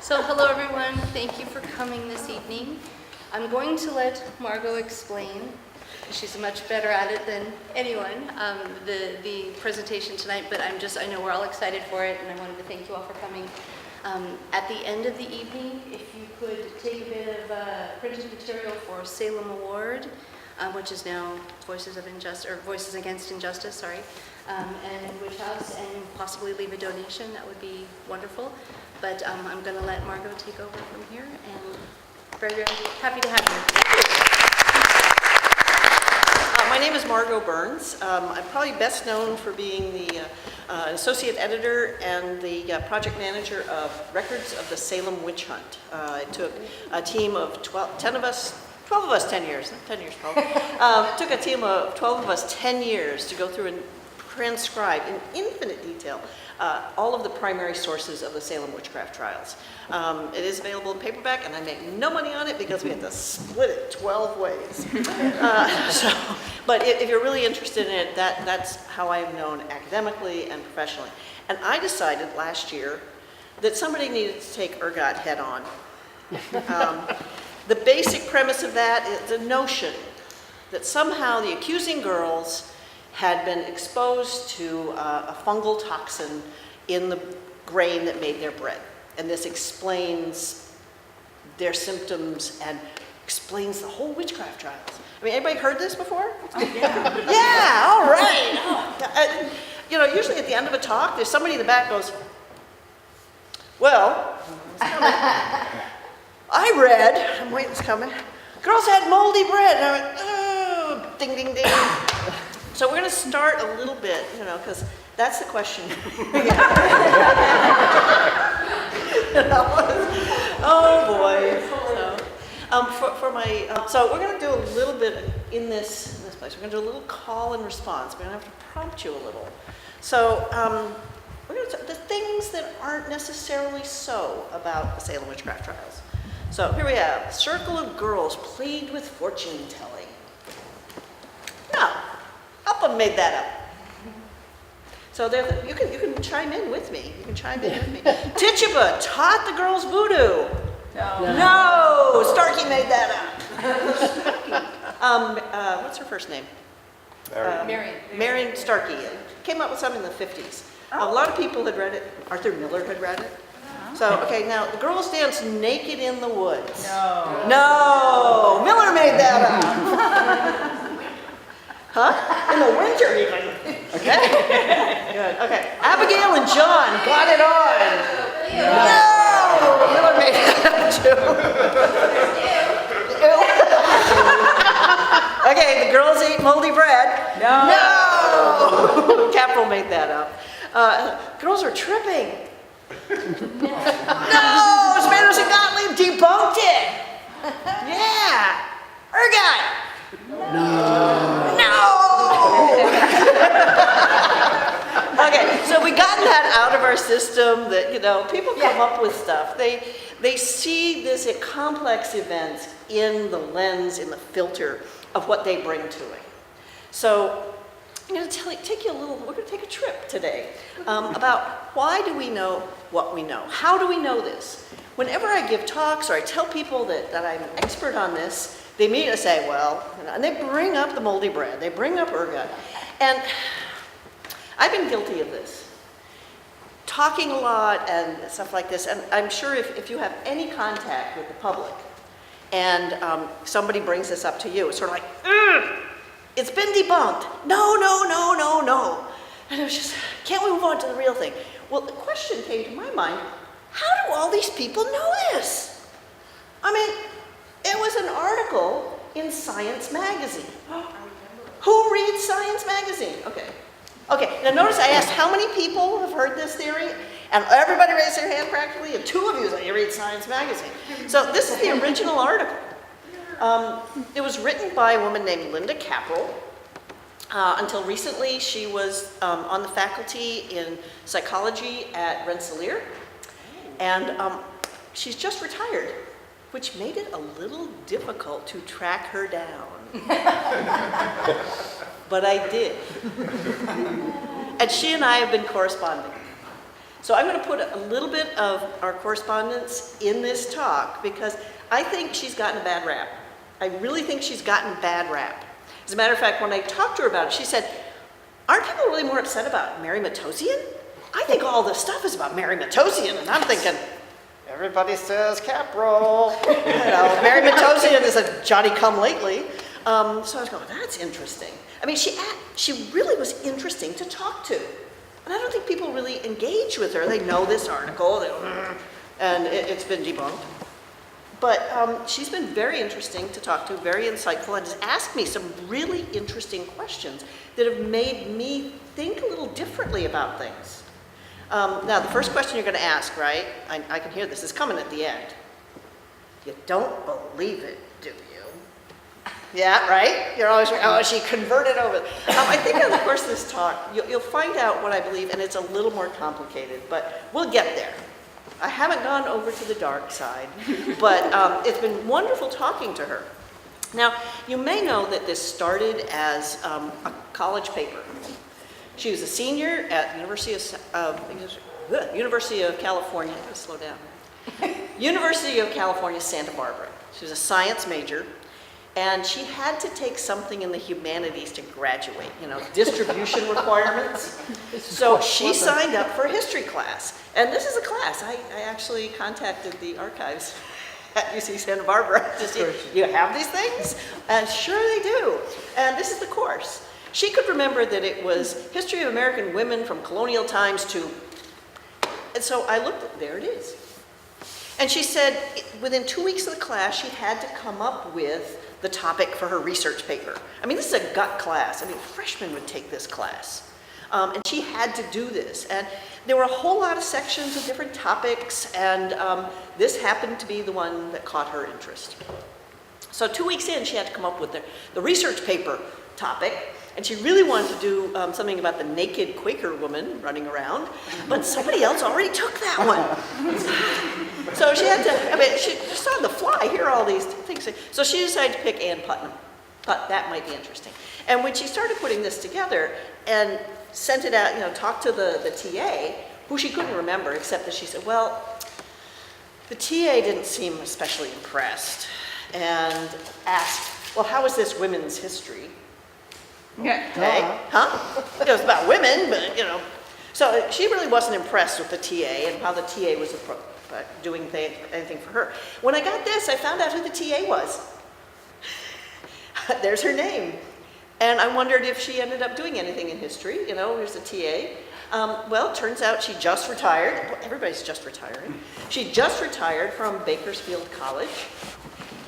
So hello everyone, thank you for coming this evening. I'm going to let Margo explain. She's much better at it than anyone, the presentation tonight, but I know we're all excited for it, and I wanted to thank you all for coming. At the end of the evening, if you could take a bit of printed material for Salem Award, which is now Voices Against Injustice, and Witch House, and possibly leave a donation, that would be wonderful. But I'm going to let Margo take over from here, and very, very happy to have you. My name is Margo Burns. I'm probably best known for being the associate editor and the project manager of Records of the Salem Witch Hunt. It took a team of 12 of us 10 years probably. Took a team of 12 of us 10 years to go through and transcribe in infinite detail all of the primary sources of the Salem witchcraft trials. It is available in paperback, and I make no money on it because we had to split it 12 ways. But if you're really interested in it, that's how I am known academically and professionally. And I decided last year that somebody needed to take Ergot head on. The basic premise of that is the notion that somehow the accusing girls had been exposed to a fungal toxin in the grain that made their bread. And this explains their symptoms and explains the whole witchcraft trials. I mean, anybody heard this before? Oh, yeah. Yeah, all right. Oh. Usually at the end of a talk, there's somebody in the back goes, well, I read, I'm waiting, it's coming, girls had moldy bread. And I went, oh, ding, ding, ding. So we're going to start a little bit, because that's the question. Oh boy. So we're going to do a little bit in this place. We're going to do a little call and response. We're going to have to prompt you a little. So we're going to the things that aren't necessarily so about the Salem witchcraft trials. So here we have a circle of girls plagued with fortune telling. No. Upham made that up. So you can chime in with me. You can chime in with me. Tituba taught the girls voodoo. No, Starkey made that up. What's her first name? Marion Starkey. Came up with something in the 50s. A lot of people had read it. Arthur Miller had read it. So, okay, now the girls dance naked in the woods. No, Miller made that up. Huh? In the winter even. Okay. Good. Okay. Abigail and John got it on. No! Miller made it up too. Okay, the girls eat moldy bread. No! Capral made that up. Girls are tripping. No! Tomatoes and Gottlieb debunked it. Yeah. Ergot. No! Okay, so we gotten that out of our system that, people come up with stuff. They see this complex event in the lens, in the filter of what they bring to it. So I'm going to take you we're going to take a trip today about why do we know what we know? How do we know this? Whenever I give talks or I tell people that I'm an expert on this, they immediately say, well, and they bring up the moldy bread, they bring up ergot. And I've been guilty of this. Talking a lot and stuff like this, and I'm sure if you have any contact with the public and somebody brings this up to you, it's sort of like, it's been debunked. No. And it was just, can't we move on to the real thing? Well, the question came to my mind, how do all these people know this? I mean, it was an article in Science Magazine. Who reads Science Magazine? Okay, now notice I asked how many people have heard this theory, and everybody raised their hand practically, and 2 of you say you read Science Magazine. So this is the original article. It was written by a woman named Linda Capral. Until recently, she was on the faculty in psychology at Rensselaer, and she's just retired, which made it a little difficult to track her down. But I did. And she and I have been corresponding. So I'm going to put a little bit of our correspondence in this talk because I think she's gotten a bad rap. I really think she's gotten a bad rap. As a matter of fact, when I talked to her about it, she said, aren't people really more upset about Mary Matteson? I think all this stuff is about Mary Matteson, and I'm thinking, everybody says Capro. Mary Matteson is a Johnny-come-lately. So I was going, that's interesting. I mean, she really was interesting to talk to. And I don't think people really engage with her. They know this article, and it's been debunked. But she's been very interesting to talk to, very insightful, and has asked me some really interesting questions that have made me think a little differently about things. Now, the first question you're going to ask, right? I can hear this is coming at the end. You don't believe it, do you? Yeah, right? You're always, oh, she converted over. I think in the course of this talk, you'll find out what I believe, and it's a little more complicated, but we'll get there. I haven't gone over to the dark side, but it's been wonderful talking to her. Now, you may know that this started as a college paper. She was a senior at University of California, slow down. University of California, Santa Barbara. She was a science major, and she had to take something in the humanities to graduate, distribution requirements. So she signed up for a history class. And this is a class. I actually contacted the archives at UC Santa Barbara to see, you have these things? And sure they do. And this is the course. She could remember that it was History of American Women from Colonial Times to, and so I looked, there it is. And she said within 2 weeks of the class, she had to come up with the topic for her research paper. I mean, this is a gut class. I mean, freshmen would take this class. And she had to do this. And there were a whole lot of sections of different topics, and this happened to be the one that caught her interest. So 2 weeks in, she had to come up with the research paper topic, and she really wanted to do something about the naked Quaker woman running around, but somebody else already took that one. So she had to, I mean, she just on the fly, hear all these things. So she decided to pick Ann Putnam. Thought that might be interesting. And when she started putting this together and sent it out, talked to the TA, who she couldn't remember, except that she said, well, the TA didn't seem especially impressed, and asked, well, how is this women's history? Okay, huh? It was about women, but, So she really wasn't impressed with the TA and how the TA was doing anything for her. When I got this, I found out who the TA was. There's her name. And I wondered if she ended up doing anything in history. Here's the TA. Well, it turns out she just retired. Well, everybody's just retiring. She just retired from Bakersfield College.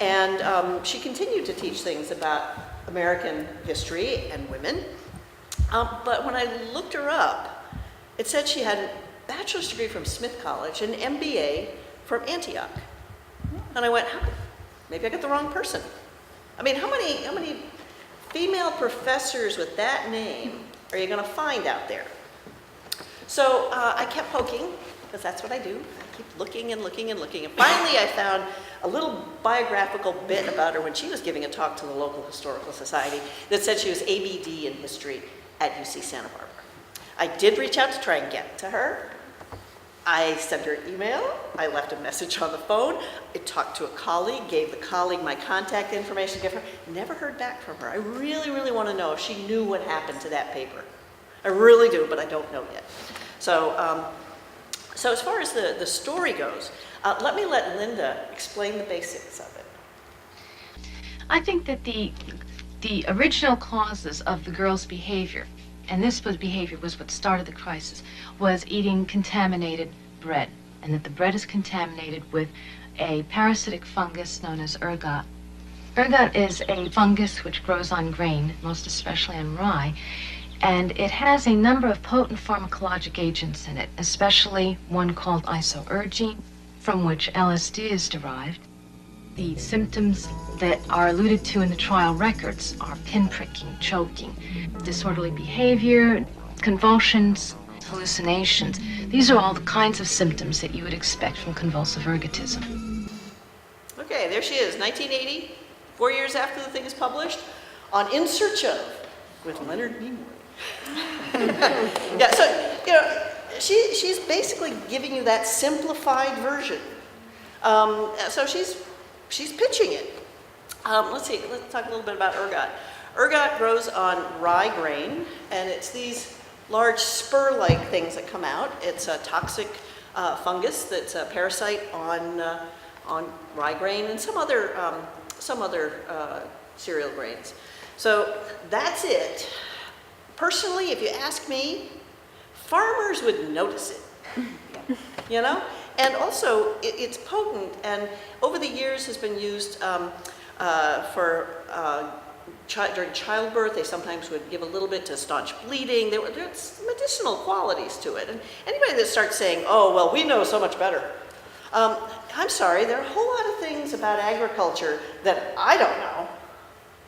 And she continued to teach things about American history and women. But when I looked her up, it said she had a bachelor's degree from Smith College and an MBA from Antioch. And I went, maybe I got the wrong person. I mean, how many female professors with that name are you going to find out there? So I kept poking, because that's what I do. I keep looking and looking and looking. And finally I found a little biographical bit about her when she was giving a talk to the local historical society that said she was ABD in history at UC Santa Barbara. I did reach out to try and get to her. I sent her an email, I left a message on the phone, I talked to a colleague, gave the colleague my contact information to give her, never heard back from her. I really, really want to know if she knew what happened to that paper. I really do, but I don't know yet. So, so as far as the story goes, let Linda explain the basics of it. I think that the original causes of the girl's behavior, and this behavior was what started the crisis, was eating contaminated bread, and that the bread is contaminated with a parasitic fungus known as ergot. Ergot is a fungus which grows on grain, most especially on rye, and it has a number of potent pharmacologic agents in it, especially one called isoergine, from which LSD is derived. The symptoms that are alluded to in the trial records are pinpricking, choking, disorderly behavior, convulsions, hallucinations. These are all the kinds of symptoms that you would expect from convulsive ergotism. Okay, there she is, 1980, 4 years after the thing is published, on In Search Of, with Leonard Nimoy. Yeah, so, she's basically giving you that simplified version. So she's pitching it. Let's talk a little bit about ergot. Ergot grows on rye grain, and it's these large spur-like things that come out. It's a toxic fungus that's a parasite on rye grain and some other cereal grains. So that's it. Personally, if you ask me, farmers would notice it, you know? And also, it's potent, and over the years has been used during childbirth. They sometimes would give a little bit to staunch bleeding. There's medicinal qualities to it. And anybody that starts saying, oh, well, we know so much better. I'm sorry, there are a whole lot of things about agriculture that I don't know.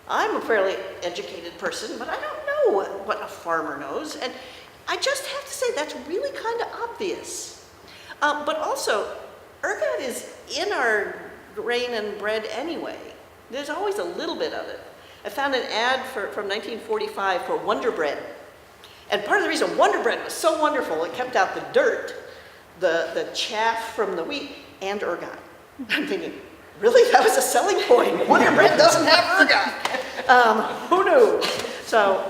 I'm a fairly educated person, but I don't know what a farmer knows. And I just have to say that's really kind of obvious. But also, ergot is in our grain and bread anyway. There's always a little bit of it. I found an ad from 1945 for Wonder Bread. And part of the reason Wonder Bread was so wonderful, it kept out the dirt, the chaff from the wheat, and ergot. I'm thinking, really? That was a selling point. Wonder Bread doesn't have ergot. Who knew? So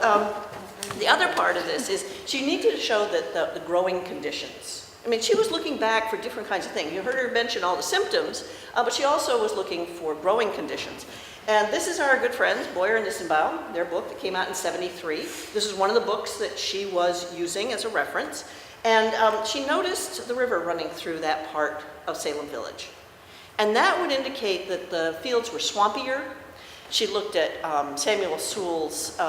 the other part of this is she needed to show that the growing conditions. I mean, she was looking back for different kinds of things. You heard her mention all the symptoms, but she also was looking for growing conditions. And this is our good friends, Boyer and Nissenbaum, their book that came out in '73. This is one of the books that she was using as a reference. And she noticed the river running through that part of Salem Village. And that would indicate that the fields were swampier. She looked at Samuel Sewell's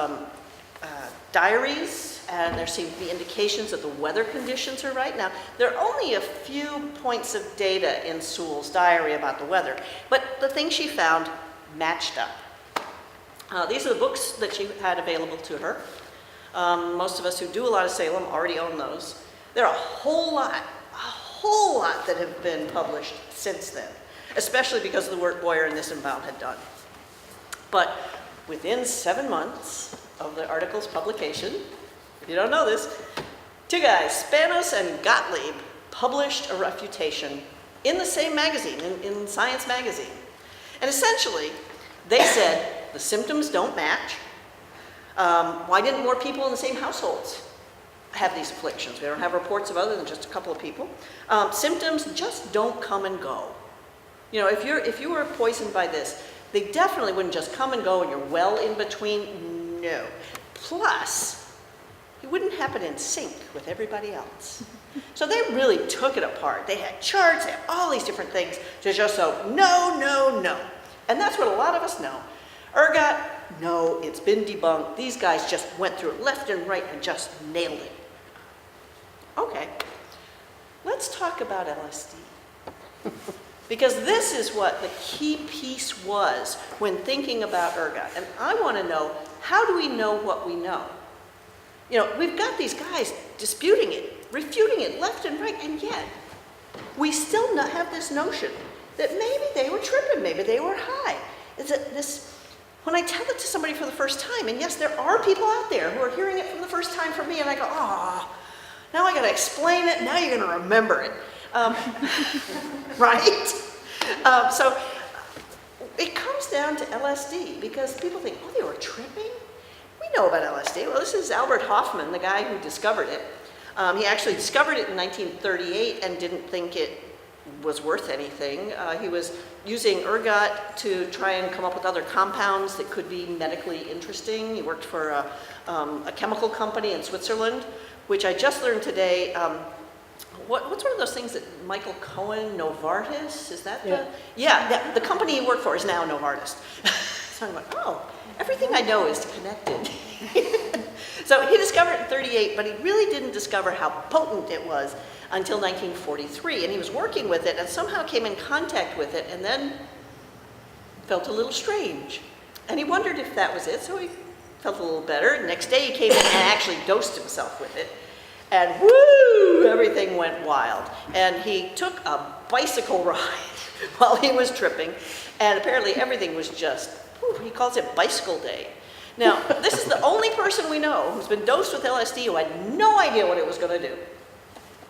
diaries, and there seemed to be indications that the weather conditions are right. Now, there are only a few points of data in Sewell's diary about the weather, but the things she found matched up. These are the books that she had available to her. Most of us who do a lot of Salem already own those. There are a whole lot that have been published since then, especially because of the work Boyer and Nissenbaum had done. But within 7 months of the article's publication, if you don't know this, two guys, Spanos and Gottlieb, published a refutation in the same magazine, in Science magazine. And essentially, they said the symptoms don't match. Why didn't more people in the same households have these afflictions? We don't have reports of other than just a couple of people. Symptoms just don't come and go. You know, if you were poisoned by this, they definitely wouldn't just come and go and you're well in between. No. Plus, it wouldn't happen in sync with everybody else. So they really took it apart. They had charts, they had all these different things to just so, no, no, no. And that's what a lot of us know. Ergot, no, it's been debunked. These guys just went through it left and right and just nailed it. Okay, let's talk about LSD. Because this is what the key piece was when thinking about ergot. And I want to know, how do we know what we know? You know, we've got these guys disputing it, refuting it left and right, and yet we still have this notion that maybe they were tripping, maybe they were high. Is it this, when I tell it to somebody for the first time, and yes, there are people out there who are hearing it for the first time from me, and I go, oh, now I got to explain it, now you're going to remember it. Right? So it comes down to LSD, because people think, oh, they were tripping? We know about LSD. Well, this is Albert Hofmann, the guy who discovered it. He actually discovered it in 1938 and didn't think it was worth anything. He was using ergot to try and come up with other compounds that could be medically interesting. He worked for a chemical company in Switzerland, which I just learned today. What's one of those things that Michael Cohen, Novartis, is that the? Yeah, the company he worked for is now Novartis. So I'm like, oh, everything I know is connected. So he discovered it in 38, but he really didn't discover how potent it was until 1943. And he was working with it and somehow came in contact with it and then felt a little strange. And he wondered if that was it, so he felt a little better. Next day he came in and actually dosed himself with it. And woo, everything went wild. And he took a bicycle ride while he was tripping. And apparently everything was just, he calls it bicycle day. Now, this is the only person we know who's been dosed with LSD who had no idea what it was going to do.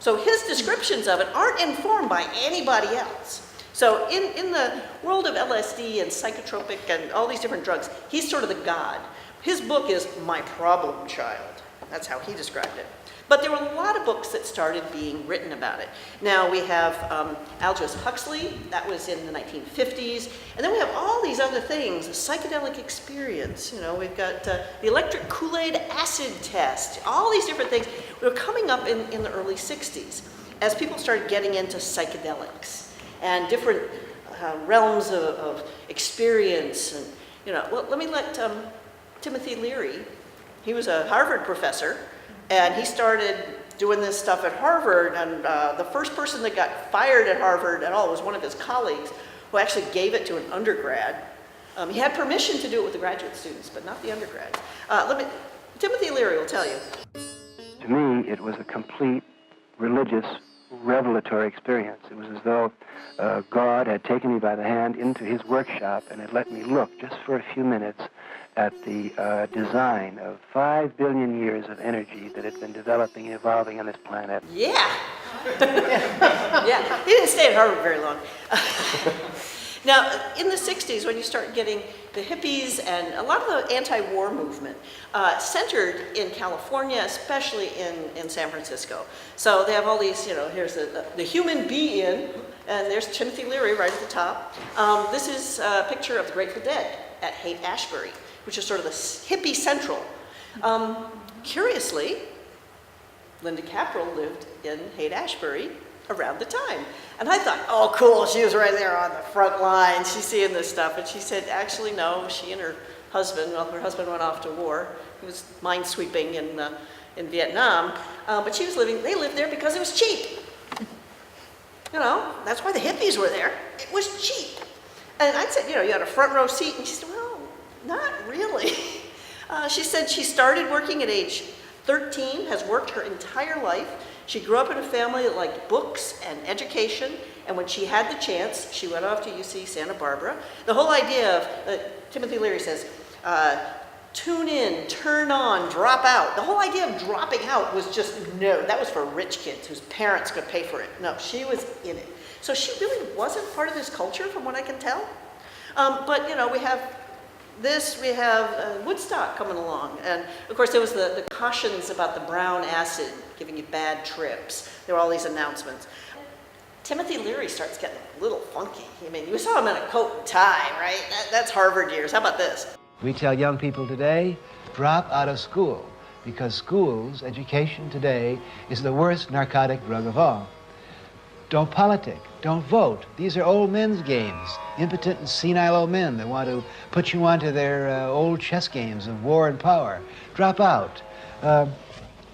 So his descriptions of it aren't informed by anybody else. So in the world of LSD and psychotropic and all these different drugs, he's sort of the god. His book is My Problem Child. That's how he described it. But there were a lot of books that started being written about it. Now we have Aldous Huxley, that was in the 1950s. And then we have all these other things, the psychedelic experience. You know, we've got the electric Kool-Aid acid test, all these different things. They were coming up in the early 60s as people started getting into psychedelics and different realms of experience. And, you know, well, let me let Timothy Leary, he was a Harvard professor, and he started doing this stuff at Harvard, and the first person that got fired at Harvard at all was one of his colleagues who actually gave it to an undergrad. He had permission to do it with the graduate students, but not the undergrads. Timothy Leary will tell you. To me, it was a complete religious, revelatory experience. It was as though God had taken me by the hand into his workshop and had let me look just for a few minutes at the design of 5 billion years of energy that had been developing and evolving on this planet. Yeah. Yeah, he didn't stay at Harvard very long. Now, in the 60s, when you start getting the hippies and a lot of the anti-war movement centered in California, especially in San Francisco. So they have all these, you know, here's the human be-in, and there's Timothy Leary right at the top. This is a picture of the Grateful Dead at Haight-Ashbury, which is sort of the hippie central. Curiously, Linda Caprell lived in Haight-Ashbury around the time. And I thought, oh, cool, she was right there on the front lines. She's seeing this stuff. And she said, actually, no, she and her husband, well, her husband went off to war. He was minesweeping in Vietnam. But they lived there because it was cheap. You know, that's why the hippies were there. It was cheap. And I said, you know, you had a front row seat. And she said, well, not really. She said she started working at age 13, has worked her entire life. She grew up in a family that liked books and education, and when she had the chance, she went off to UC Santa Barbara. The whole idea of, Timothy Leary says, tune in, turn on, drop out. The whole idea of dropping out was just, no, that was for rich kids whose parents could pay for it. No, she was in it. So she really wasn't part of this culture, from what I can tell. But, you know, we have Woodstock coming along. And of course there was the cautions about the brown acid giving you bad trips. There were all these announcements. Timothy Leary starts getting a little funky. I mean, you saw him in a coat and tie, right? That's Harvard years. How about this? We tell young people today, drop out of school, because schools, education today, is the worst narcotic drug of all. Don't politic, don't vote. These are old men's games. Impotent and senile old men that want to put you onto their old chess games of war and power. Drop out.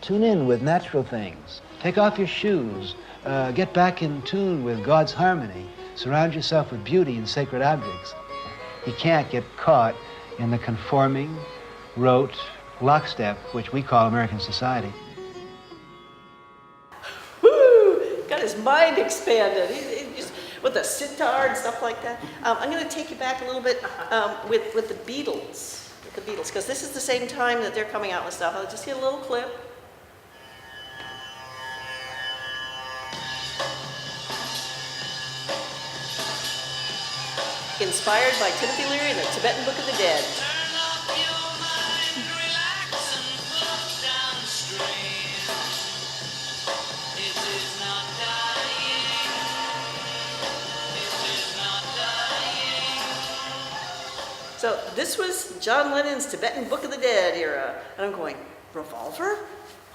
Tune in with natural things. Take off your shoes. Get back in tune with God's harmony. Surround yourself with beauty and sacred objects. You can't get caught in the conforming, rote lockstep, which we call American society. Got his mind expanded. He just, with the sitar and stuff like that. I'm going to take you back a little bit with the Beatles. Because this is the same time that they're coming out with stuff. I'll just get a little clip. Inspired by Timothy Leary and the Tibetan Book of the Dead. So this was John Lennon's Tibetan Book of the Dead era. And I'm going, Revolver?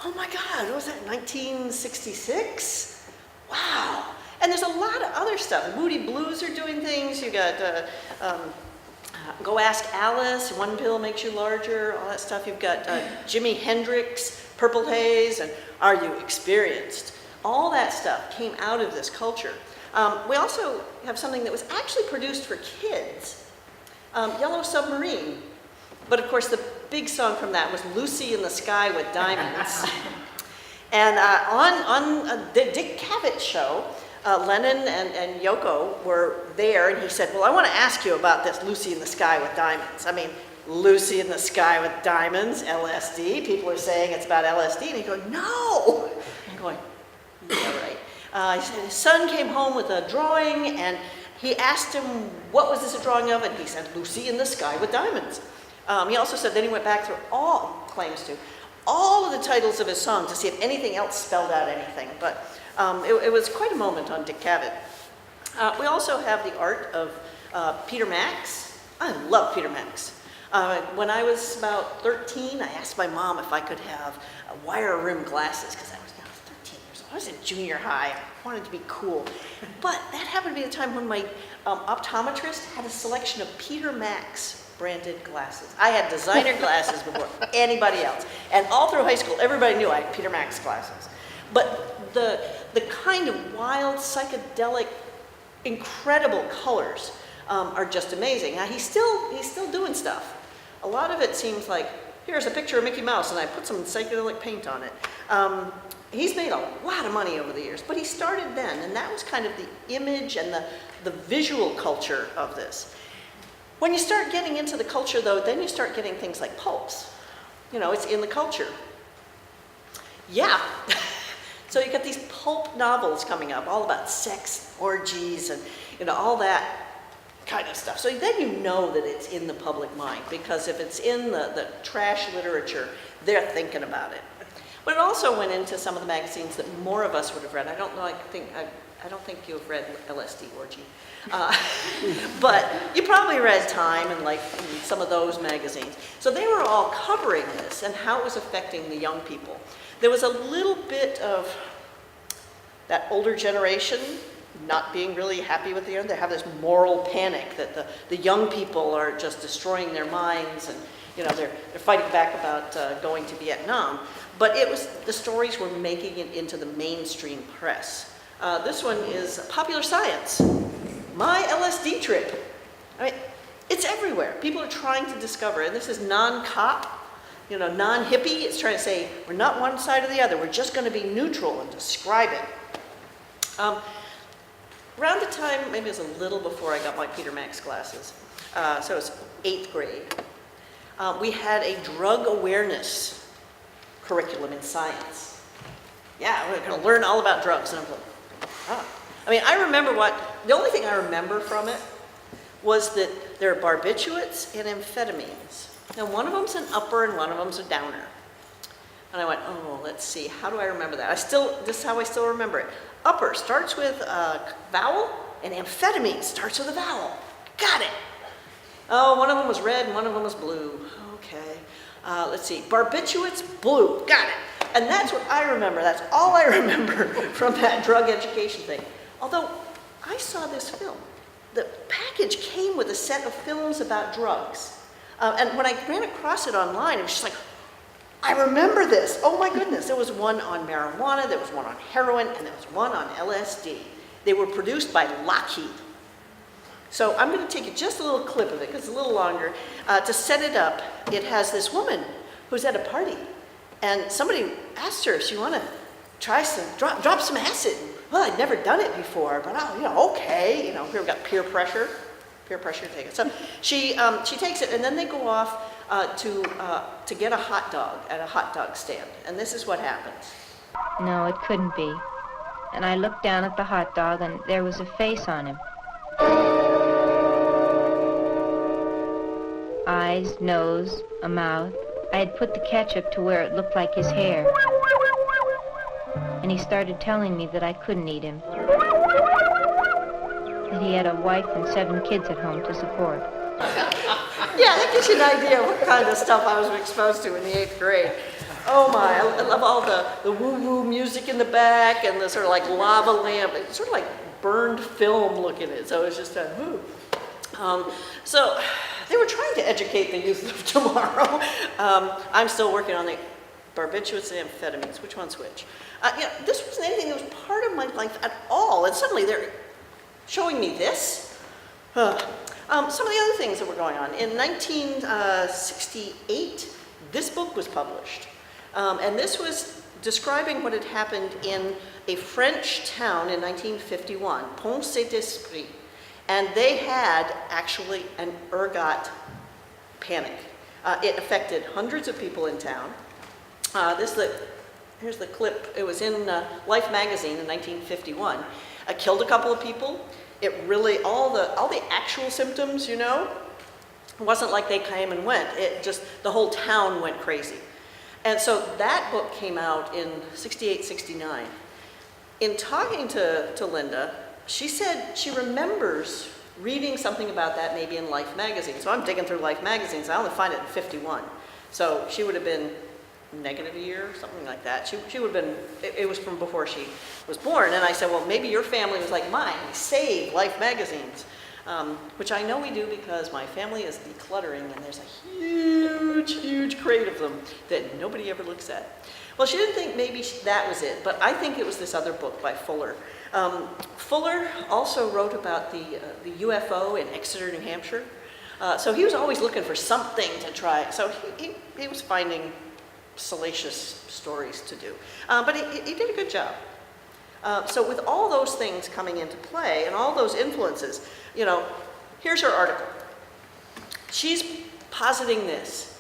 Oh my God, what was that, 1966? Wow. And there's a lot of other stuff. Moody Blues are doing things. You got Go Ask Alice, One Pill Makes You Larger, all that stuff. You've got Jimi Hendrix, Purple Haze, and Are You Experienced? All that stuff came out of this culture. We also have something that was actually produced for kids. Yellow Submarine. But of course the big song from that was Lucy in the Sky with Diamonds. And on the Dick Cavett show, Lennon and Yoko were there, and he said, well, I want to ask you about this Lucy in the Sky with Diamonds. I mean, Lucy in the Sky with Diamonds, LSD. People are saying it's about LSD. And he's going, no. I'm going, Yeah, right. He said his son came home with a drawing, and he asked him, what was this a drawing of? And he said, Lucy in the Sky with Diamonds. He also said, then he went back through all of the titles of his songs to see if anything else spelled out anything. But it was quite a moment on Dick Cavett. We also have the art of Peter Max. I love Peter Max. When I was about 13, I asked my mom if I could have wire rim glasses, because I was 13 years old. I was in junior high. I wanted to be cool. But that happened to be the time when my optometrist had a selection of Peter Max branded glasses. I had designer glasses before anybody else. And all through high school, everybody knew I had Peter Max glasses. But the kind of wild, psychedelic, incredible colors are just amazing. Now, he's still doing stuff. A lot of it seems like, here's a picture of Mickey Mouse, and I put some psychedelic paint on it. He's made a lot of money over the years, but he started then, and that was kind of the image and the visual culture of this. When you start getting into the culture, though, then you start getting things like pulps. You know, it's in the culture. Yeah. So you got these pulp novels coming up, all about sex, orgies, and all that kind of stuff. So then you know that it's in the public mind, because if it's in the trash literature, they're thinking about it. But it also went into some of the magazines that more of us would have read. I don't think you've read LSD Orgy. But you probably read Time and some of those magazines. So they were all covering this and how it was affecting the young people. There was a little bit of that older generation not being really happy with the end. They have this moral panic that the young people are just destroying their minds, and they're fighting back about going to Vietnam. But the stories were making it into the mainstream press. This one is Popular Science. My LSD trip. I mean, it's everywhere. People are trying to discover, and this is non-cop, non-hippie. It's trying to say, we're not one side or the other. We're just going to be neutral and describe it. Around the time, maybe it was a little before I got my Peter Max glasses, so it was 8th grade, we had a drug awareness curriculum in science. Yeah, we're going to learn all about drugs. And I'm like, oh. I mean, I remember the only thing I remember from it was that there are barbiturates and amphetamines. Now, one of them's an upper and one of them's a downer. And I went, oh, let's see, how do I remember that? This is how I still remember it. Upper starts with a vowel, and amphetamine starts with a vowel. Got it. Oh, one of them was red and one of them was blue. Okay. Let's see, barbiturates, blue. Got it. And that's what I remember. That's all I remember from that drug education thing. Although, I saw this film. The package came with a set of films about drugs. And when I ran across it online, it was just like, I remember this. Oh my goodness. There was one on marijuana, there was one on heroin, and there was one on LSD. They were produced by Lockheed. So I'm going to take just a little clip of it, because it's a little longer. To set it up, it has this woman who's at a party. And somebody asked her if she wanted to try drop some acid. Well, I'd never done it before, but okay. Here we've got peer pressure to take it. So she takes it, and then they go off to get a hot dog at a hot dog stand. And this is what happens. No, it couldn't be. And I looked down at the hot dog, and there was a face on him. Eyes, nose, a mouth. I had put the ketchup to where it looked like his hair. And he started telling me that I couldn't eat him. That he had a wife and 7 kids at home to support. Yeah, that gives you an idea of what kind of stuff I was exposed to in the 8th grade. Oh my, I love all the woo-woo music in the back and the sort of like lava lamp. It's sort of like burned film look at it. So it was just a whoo. So they were trying to educate the youth of tomorrow. I'm still working on the barbiturates and amphetamines. Which one's which? This wasn't anything that was part of my life at all. And suddenly they're showing me this. Some of the other things that were going on. In 1968, this book was published. And this was describing what had happened in a French town in 1951, Pont-Saint-Esprit. And they had actually an ergot panic. It affected hundreds of people in town. here's the clip. It was in Life magazine in 1951. I killed a couple of people. It really, all the actual symptoms, you know, it wasn't like they came and went. It just, the whole town went crazy. And so that book came out in 68, 69. In talking to Linda, she said she remembers reading something about that maybe in Life magazine. So I'm digging through Life magazines. I only find it in 51. So she would have been negative a year, something like that. She would have been, it was from before she was born. And I said, well, maybe your family was like mine. We save Life magazines, which I know we do because my family is decluttering and there's a huge, huge crate of them that nobody ever looks at. Well, she didn't think maybe that was it, but I think it was this other book by Fuller. Fuller also wrote about the UFO in Exeter, New Hampshire. So he was always looking for something to try. So he was finding salacious stories to do. But he did a good job. So with all those things coming into play and all those influences, you know, here's her article. She's positing this.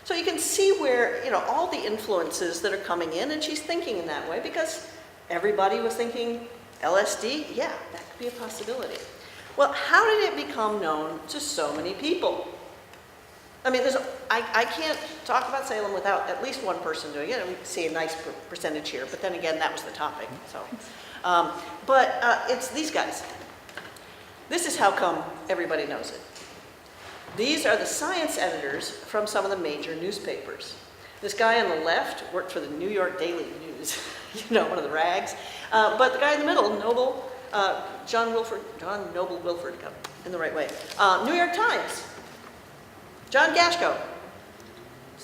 So you can see where, you know, all the influences that are coming in, and she's thinking in that way because everybody was thinking LSD, yeah, that could be a possibility. Well, how did it become known to so many people? I mean, I can't talk about Salem without at least one person doing it, and we see a nice percentage here, but then again, that was the topic, so. It's these guys. This is how come everybody knows it. These are the science editors from some of the major newspapers. This guy on the left worked for the New York Daily News, you know, one of the rags. But the guy in the middle, Noble, John Noble Wilford, got in the right way. New York Times, John Gashko,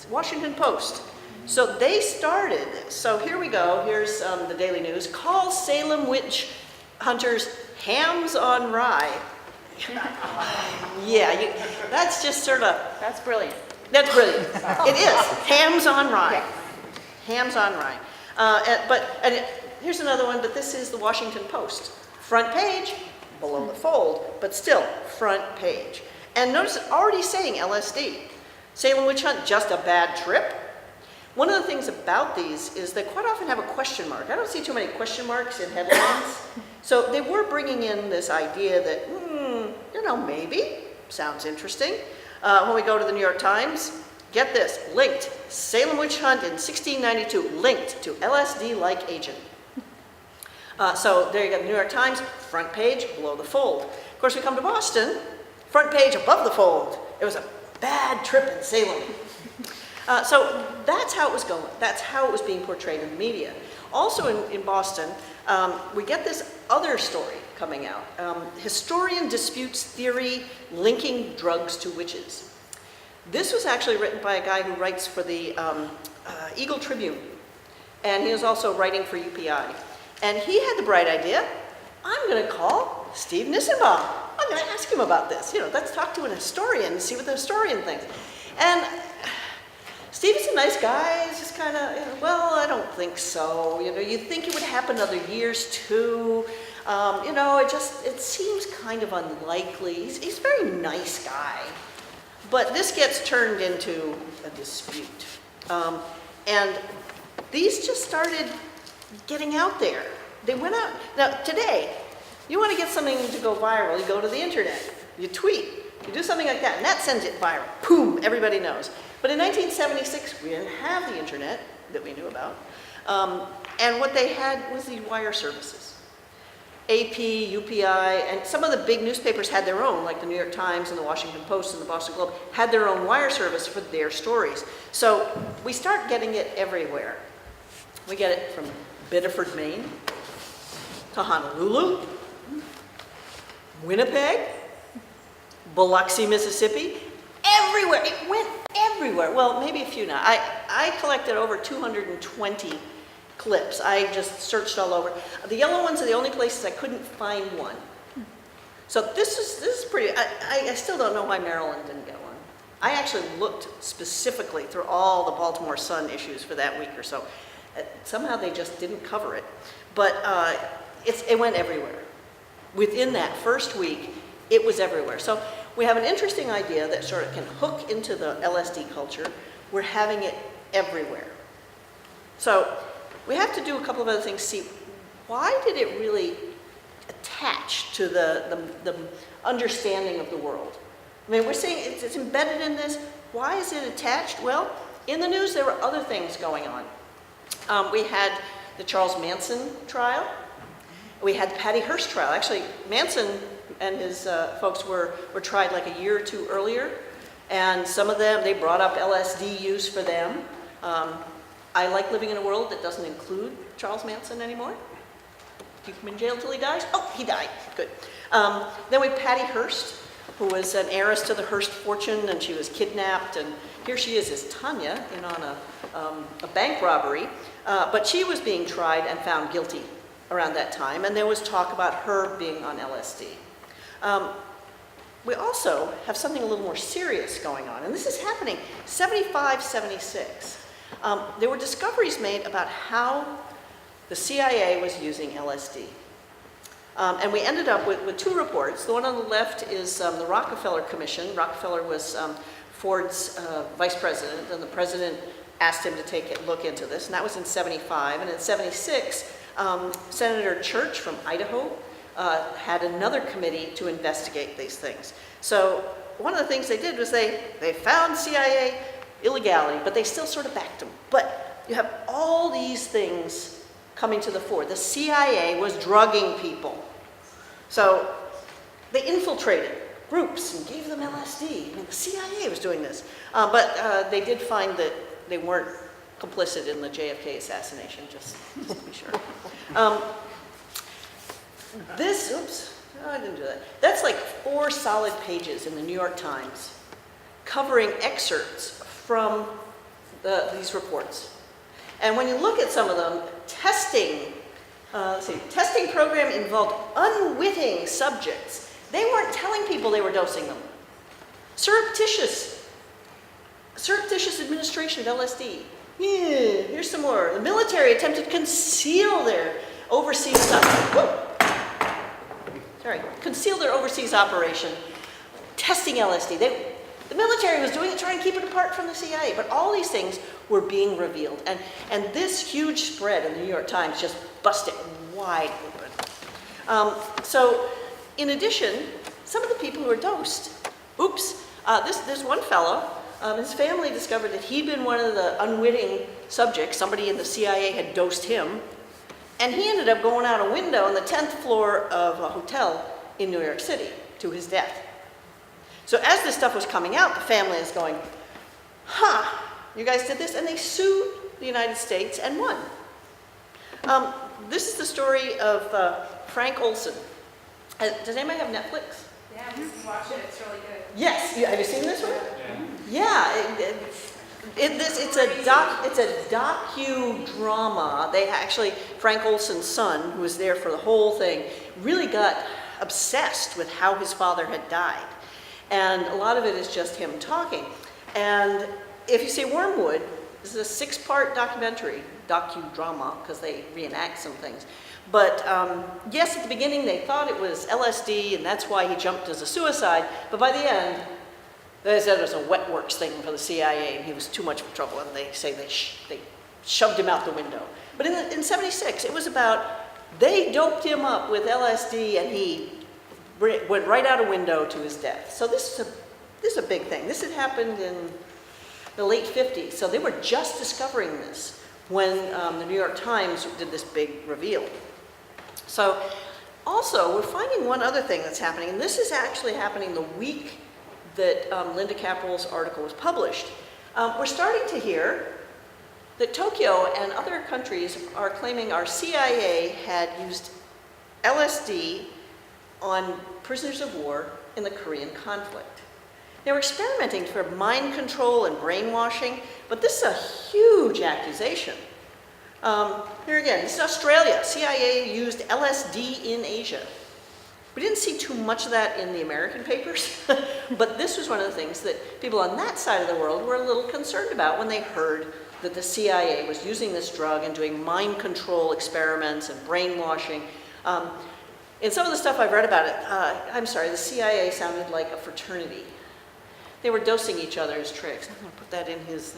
Washington Post. So they started this. So here we go. Here's the Daily News. Call Salem witch hunters hams on rye. Yeah, that's just sort of... That's brilliant. That's brilliant. It is. Hams on rye. Hams on rye. Here's another one, but this is the Washington Post. Front page, below the fold, but still front page. And notice it's already saying LSD. Salem witch hunt, just a bad trip. One of the things about these is they quite often have a question mark. I don't see too many question marks in headlines. So they were bringing in this idea that, you know, maybe, sounds interesting. When we go to the New York Times, get this, linked, Salem witch hunt in 1692, linked to LSD-like agent. So there you go, the New York Times, front page, below the fold. Of course, we come to Boston, front page, above the fold. It was a bad trip in Salem. So that's how it was going. That's how it was being portrayed in the media. Also in Boston, we get this other story coming out. Historian disputes theory linking drugs to witches. This was actually written by a guy who writes for the Eagle Tribune. And he was also writing for UPI. And he had the bright idea, I'm going to call Steve Nissenbaum. I'm going to ask him about this. You know, let's talk to an historian and see what the historian thinks. And Steve is a nice guy. He's just kind of, you know, well, I don't think so. You know, you'd think it would happen other years too. You know, it seems kind of unlikely. He's a very nice guy. But this gets turned into a dispute. And these just started getting out there. They went out. Now, today, you want to get something to go viral, you go to the internet, you tweet, you do something like that, and that sends it viral. Boom, everybody knows. But in 1976, we didn't have the internet that we knew about. And what they had was the wire services. AP, UPI, and some of the big newspapers had their own, like the New York Times and the Washington Post and the Boston Globe, had their own wire service for their stories. So we start getting it everywhere. We get it from Biddeford, Maine, to Honolulu, Winnipeg, Biloxi, Mississippi, everywhere. It went everywhere. Well, maybe a few now. I collected over 220 clips. I just searched all over. The yellow ones are the only places I couldn't find one. So this is pretty, I still don't know why Maryland didn't get one. I actually looked specifically through all the Baltimore Sun issues for that week or so. Somehow they just didn't cover it. But it went everywhere. Within that first week, it was everywhere. So we have an interesting idea that sort of can hook into the LSD culture. We're having it everywhere. So we have to do a couple of other things. See, why did it really attach to the understanding of the world? I mean, we're saying it's embedded in this. Why is it attached? Well, in the news, there were other things going on. We had the Charles Manson trial. We had the Patty Hearst trial. Actually, Manson and his folks were tried like a year or two earlier. And some of them, they brought up LSD use for them. I like living in a world that doesn't include Charles Manson anymore. Keep him in jail till he dies. Oh, he died. Good. Then we had Patty Hearst, who was an heiress to the Hearst fortune, and she was kidnapped. And here she is as Tanya in on a bank robbery. But she was being tried and found guilty around that time. And there was talk about her being on LSD. We also have something a little more serious going on, and this is happening 75, 76. There were discoveries made about how the CIA was using LSD. And we ended up with two reports. The one on the left is the Rockefeller Commission. Rockefeller was Ford's vice president, and the president asked him to take a look into this, and that was in 75. And in 76, Senator Church from Idaho had another committee to investigate these things. So one of the things they did was they found CIA illegality, but they still sort of backed them. But you have all these things coming to the fore. The CIA was drugging people. So they infiltrated groups and gave them LSD. I mean, the CIA was doing this. But they did find that they weren't complicit in the JFK assassination, just to be sure. Oops, no, I didn't do that. That's like 4 solid pages in the New York Times covering excerpts from these reports. And when you look at some of them, testing program involved unwitting subjects. They weren't telling people they were dosing them. Surreptitious administration of LSD. Yeah, here's some more. The military attempted to conceal their overseas operation, testing LSD. The military was doing it, trying to keep it apart from the CIA, but all these things were being revealed. And this huge spread in the New York Times just busted wide open. So in addition, some of the people who were dosed, there's one fellow, his family discovered that he'd been one of the unwitting subjects. Somebody in the CIA had dosed him, and he ended up going out a window on the 10th floor of a hotel in New York City to his death. So as this stuff was coming out, the family is going, you guys did this? And they sued the United States and won. This is the story of Frank Olson. Does anybody have Netflix? Yeah, you can watch it. It's really good. Yes. Have you seen this one? Yeah. It's a docudrama. They actually, Frank Olson's son, who was there for the whole thing, really got obsessed with how his father had died. And a lot of it is just him talking. And if you say Wormwood, this is a 6-part docudrama, because they reenact some things. But yes, at the beginning they thought it was LSD, and that's why he jumped as a suicide. But by the end, they said it was a wet works thing for the CIA, and he was too much trouble, and they say they shoved him out the window. But in 76, it was about, they doped him up with LSD, and he went right out a window to his death. So this is a big thing. This had happened in the late 50s, so they were just discovering this when the New York Times did this big reveal. So also, we're finding one other thing that's happening, and this is actually happening the week that Linda Capral's article was published. We're starting to hear that Tokyo and other countries are claiming our CIA had used LSD on prisoners of war in the Korean conflict. They were experimenting for mind control and brainwashing, but this is a huge accusation. Here again, this is Australia. CIA used LSD in Asia. We didn't see too much of that in the American papers, but this was one of the things that people on that side of the world were a little concerned about when they heard that the CIA was using this drug and doing mind control experiments and brainwashing. In some of the stuff I've read about it, the CIA sounded like a fraternity. They were dosing each other's tricks. I'm going to put that in his...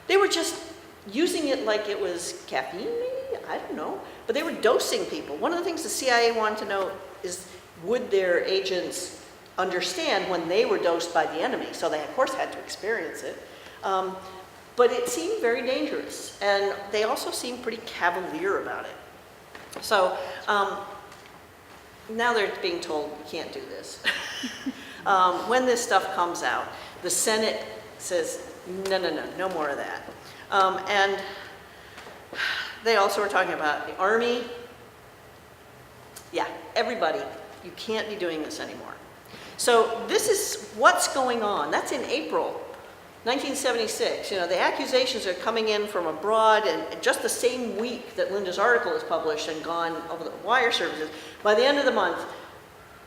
They were just using it like it was caffeine, maybe? I don't know. But they were dosing people. One of the things the CIA wanted to know is, would their agents understand when they were dosed by the enemy? So they, of course, had to experience it. But it seemed very dangerous. And they also seemed pretty cavalier about it. So now they're being told, you can't do this. When this stuff comes out, the Senate says, no more of that. And they also were talking about the Army. Yeah, everybody, you can't be doing this anymore. So this is what's going on. That's in April 1976. You know, the accusations are coming in from abroad, and just the same week that Linda's article is published and gone over the wire services, by the end of the month,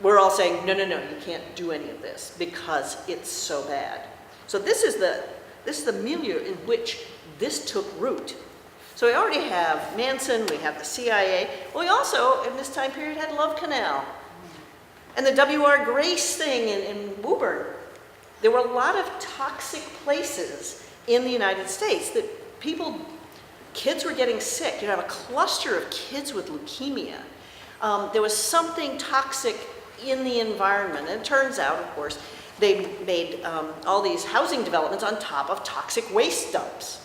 we're all saying, no, you can't do any of this because it's so bad. So this is the milieu in which this took root. So we already have Manson, we have the CIA. We also, in this time period, had Love Canal and the W.R. Grace thing in Woburn. There were a lot of toxic places in the United States that kids were getting sick. You have a cluster of kids with leukemia. There was something toxic in the environment. And it turns out, of course, they made all these housing developments on top of toxic waste dumps.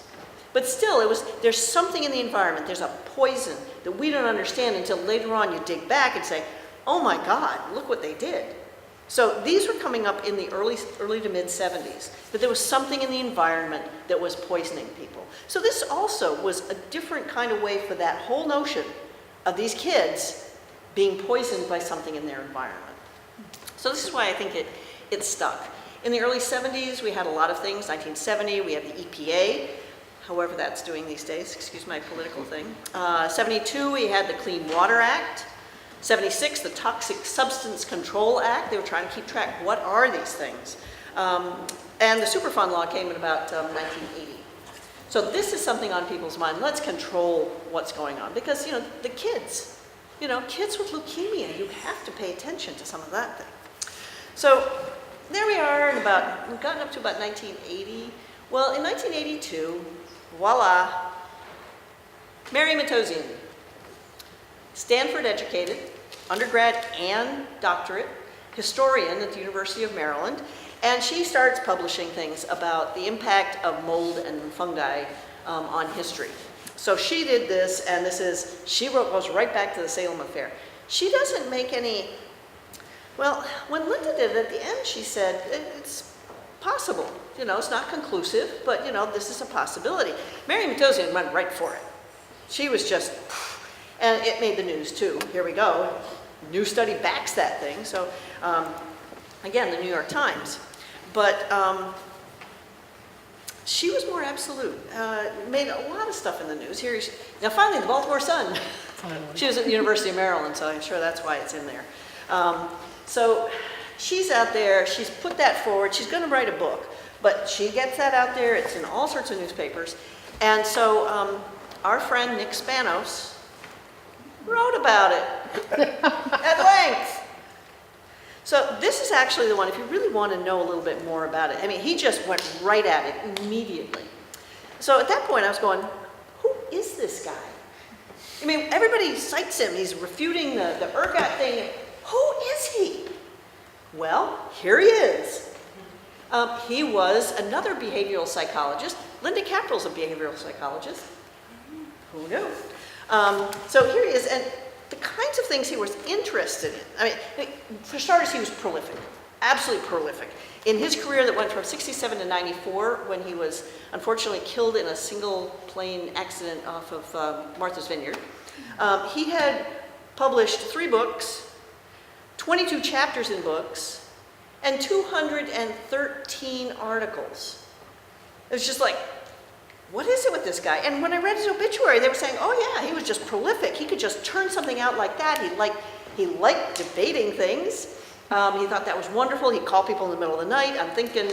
But still, there's something in the environment, there's a poison that we don't understand until later on you dig back and say, oh my God, look what they did. So these were coming up in the early to mid 70s, that there was something in the environment that was poisoning people. So this also was a different kind of way for that whole notion of these kids being poisoned by something in their environment. So this is why I think it stuck. In the early 70s, we had a lot of things. 1970, we had the EPA, however that's doing these days, excuse my political thing. 72, we had the Clean Water Act. 76, the Toxic Substance Control Act. They were trying to keep track, what are these things? And the Superfund law came in about 1980. So this is something on people's mind. Let's control what's going on. Because, the kids, kids with leukemia, you have to pay attention to some of that thing. So there we are, we've gotten up to about 1980. Well, in 1982, voila, Mary Matteson, Stanford educated, undergrad and doctorate, historian at the University of Maryland, and she starts publishing things about the impact of mold and fungi on history. So she did this, and goes right back to the Salem affair. She doesn't make any, well, when Linda did it at the end, she said, it's possible. It's not conclusive, but, this is a possibility. Mary Matteson went right for it. She was just, and it made the news too. Here we go. New study backs that thing. So, again, the New York Times. But she was more absolute. Made a lot of stuff in the news. Now, finally, the Baltimore Sun. She was at the University of Maryland, so I'm sure that's why it's in there. So she's out there. She's put that forward. She's going to write a book. But she gets that out there. It's in all sorts of newspapers. And so our friend Nick Spanos wrote about it at length. So this is actually the one, if you really want to know a little bit more about it, he just went right at it immediately. So at that point I was going, who is this guy? Everybody cites him. He's refuting the Ergot thing. Who is he? Well, here he is. He was another behavioral psychologist. Linda Caprill's a behavioral psychologist. Who knew? So here he is, and the kinds of things he was interested in. For starters, he was prolific, absolutely prolific. In his career that went from 67 to 94, when he was unfortunately killed in a single plane accident off of Martha's Vineyard, he had published 3 books, 22 chapters in books, and 213 articles. It was just like, what is it with this guy? And when I read his obituary, they were saying, oh yeah, he was just prolific. He could just turn something out like that. He liked debating things. He thought that was wonderful. He'd call people in the middle of the night. I'm thinking,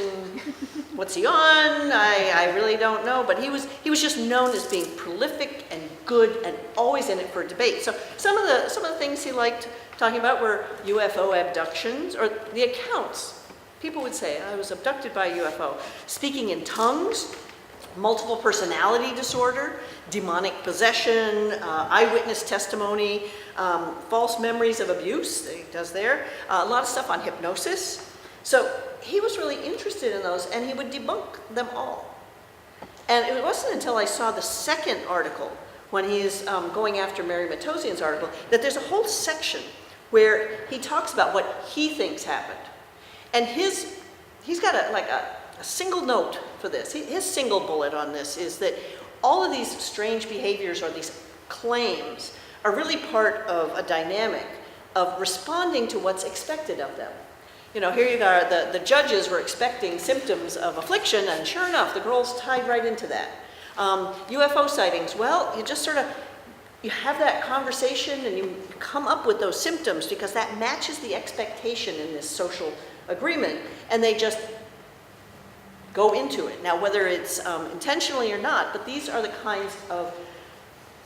what's he on? I really don't know. But he was just known as being prolific and good and always in it for a debate. So some of the things he liked talking about were UFO abductions, or the accounts. People would say, I was abducted by a UFO. Speaking in tongues. multiple personality disorder, demonic possession, eyewitness testimony, false memories of abuse that he does there, a lot of stuff on hypnosis. So he was really interested in those, and he would debunk them all. And it wasn't until I saw the second article, when he's going after Mary Matteson's article, that there's a whole section where he talks about what he thinks happened. And he's got a single note for this. His single bullet on this is that all of these strange behaviors or these claims are really part of a dynamic of responding to what's expected of them. You know, here you are, the judges were expecting symptoms of affliction, and sure enough, the girl's tied right into that. UFO sightings, well, you just sort of, you have that conversation and you come up with those symptoms because that matches the expectation in this social agreement, and they just go into it. Now, whether it's intentionally or not, but these are the kinds of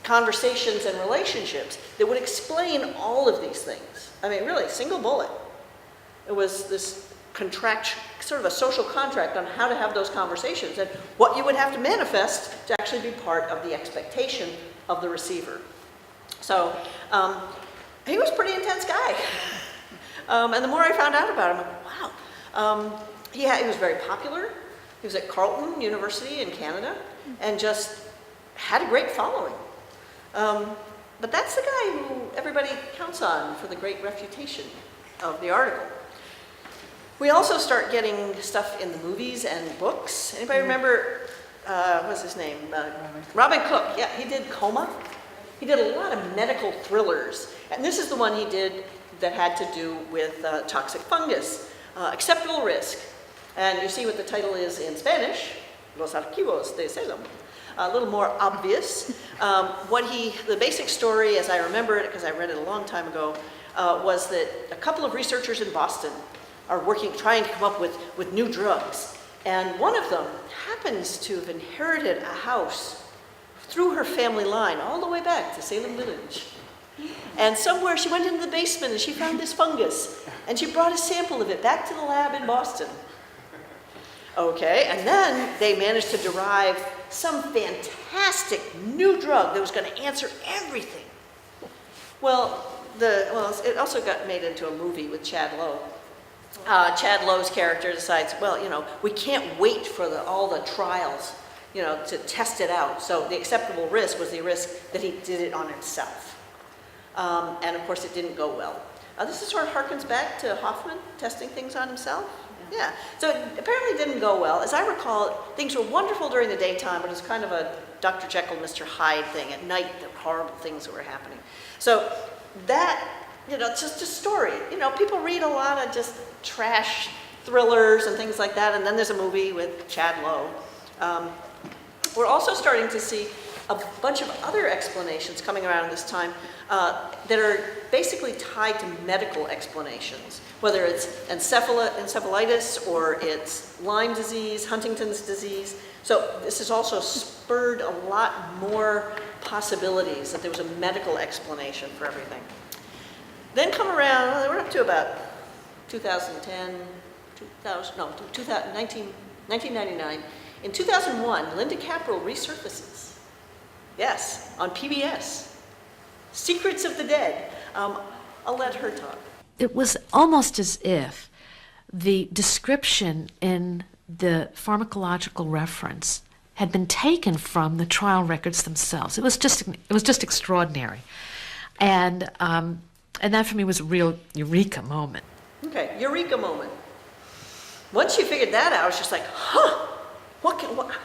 conversations and relationships that would explain all of these things. I mean, really, single bullet. It was this sort of a social contract on how to have those conversations and what you would have to manifest to actually be part of the expectation of the receiver. So he was a pretty intense guy. And the more I found out about him, I'm like, wow. He was very popular. He was at Carleton University in Canada and just had a great following. But that's the guy who everybody counts on for the great refutation of the article. We also start getting stuff in the movies and books. Anybody remember, what's his name? Robin Cook. Yeah, he did Coma. He did a lot of medical thrillers. And this is the one he did that had to do with toxic fungus, acceptable risk. And you see what the title is in Spanish, Los Archivos de Salem. A little more obvious. The basic story, as I remember it, because I read it a long time ago, was that a couple of researchers in Boston are trying to come up with new drugs. And one of them happens to have inherited a house through her family line all the way back to Salem Village. And somewhere she went into the basement and she found this fungus. And she brought a sample of it back to the lab in Boston. Okay, and then they managed to derive some fantastic new drug that was going to answer everything. Well, it also got made into a movie with Chad Lowe. Chad Lowe's character decides, well, we can't wait for all the trials, to test it out. So the acceptable risk was the risk that he did it on himself. And of course, it didn't go well. This is sort of harkens back to Hoffman testing things on himself. Yeah, so it apparently didn't go well. As I recall, things were wonderful during the daytime, but it was kind of a Dr. Jekyll, Mr. Hyde thing. At night, the horrible things that were happening. So that, it's just a story. People read a lot of just trash thrillers and things like that, and then there's a movie with Chad Lowe. We're also starting to see a bunch of other explanations coming around this time that are basically tied to medical explanations, whether it's encephalitis or it's Lyme disease, Huntington's disease. So this has also spurred a lot more possibilities that there was a medical explanation for everything. Then come around, we're up to about 1999. In 2001, Linda Caprile resurfaces. Yes, on PBS. Secrets of the Dead. I'll let her talk. It was almost as if the description in the pharmacological reference had been taken from the trial records themselves. It was just extraordinary, and that for me was a real eureka moment. Okay, eureka moment. Once she figured that out, I was just like, huh, what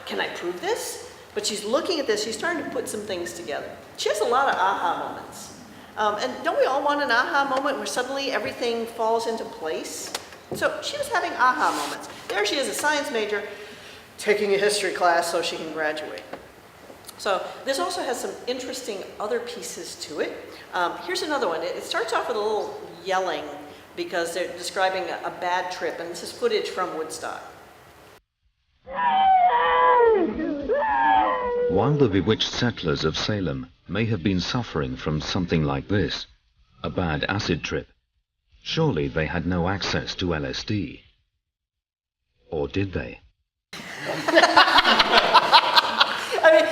can I prove this? But she's looking at this, she's starting to put some things together. She has a lot of aha moments. And don't we all want an aha moment where suddenly everything falls into place? So she was having aha moments. There she is, a science major, taking a history class so she can graduate. So this also has some interesting other pieces to it. Here's another one. It starts off with a little yelling because they're describing a bad trip, and this is footage from Woodstock. While the bewitched settlers of Salem may have been suffering from something like this, a bad acid trip, surely they had no access to LSD. Or did they? I mean,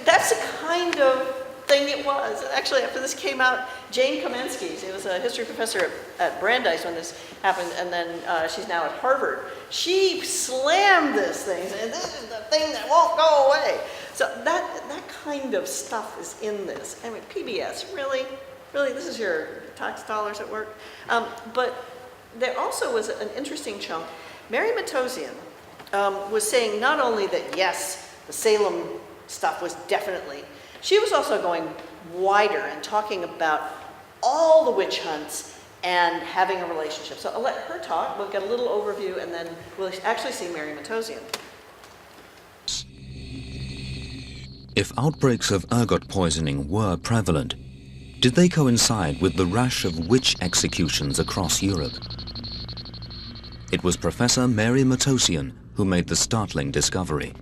that's the kind of thing it was. Actually, after this came out, Jane Kamensky, she was a history professor at Brandeis when this happened, and then she's now at Harvard. She slammed this thing, saying, this is the thing that won't go away. So that kind of stuff is in this. I mean, PBS, really? Really, this is your tax dollars at work? But there also was an interesting chunk. Mary Matteson was saying not only that, yes, the Salem stuff was definitely, she was also going wider and talking about all the witch hunts and having a relationship. So I'll let her talk. We'll get a little overview, and then we'll actually see Mary Matteson. If outbreaks of ergot poisoning were prevalent, did they coincide with the rash of witch executions across Europe? It was Professor Mary Matteson who made the startling discovery.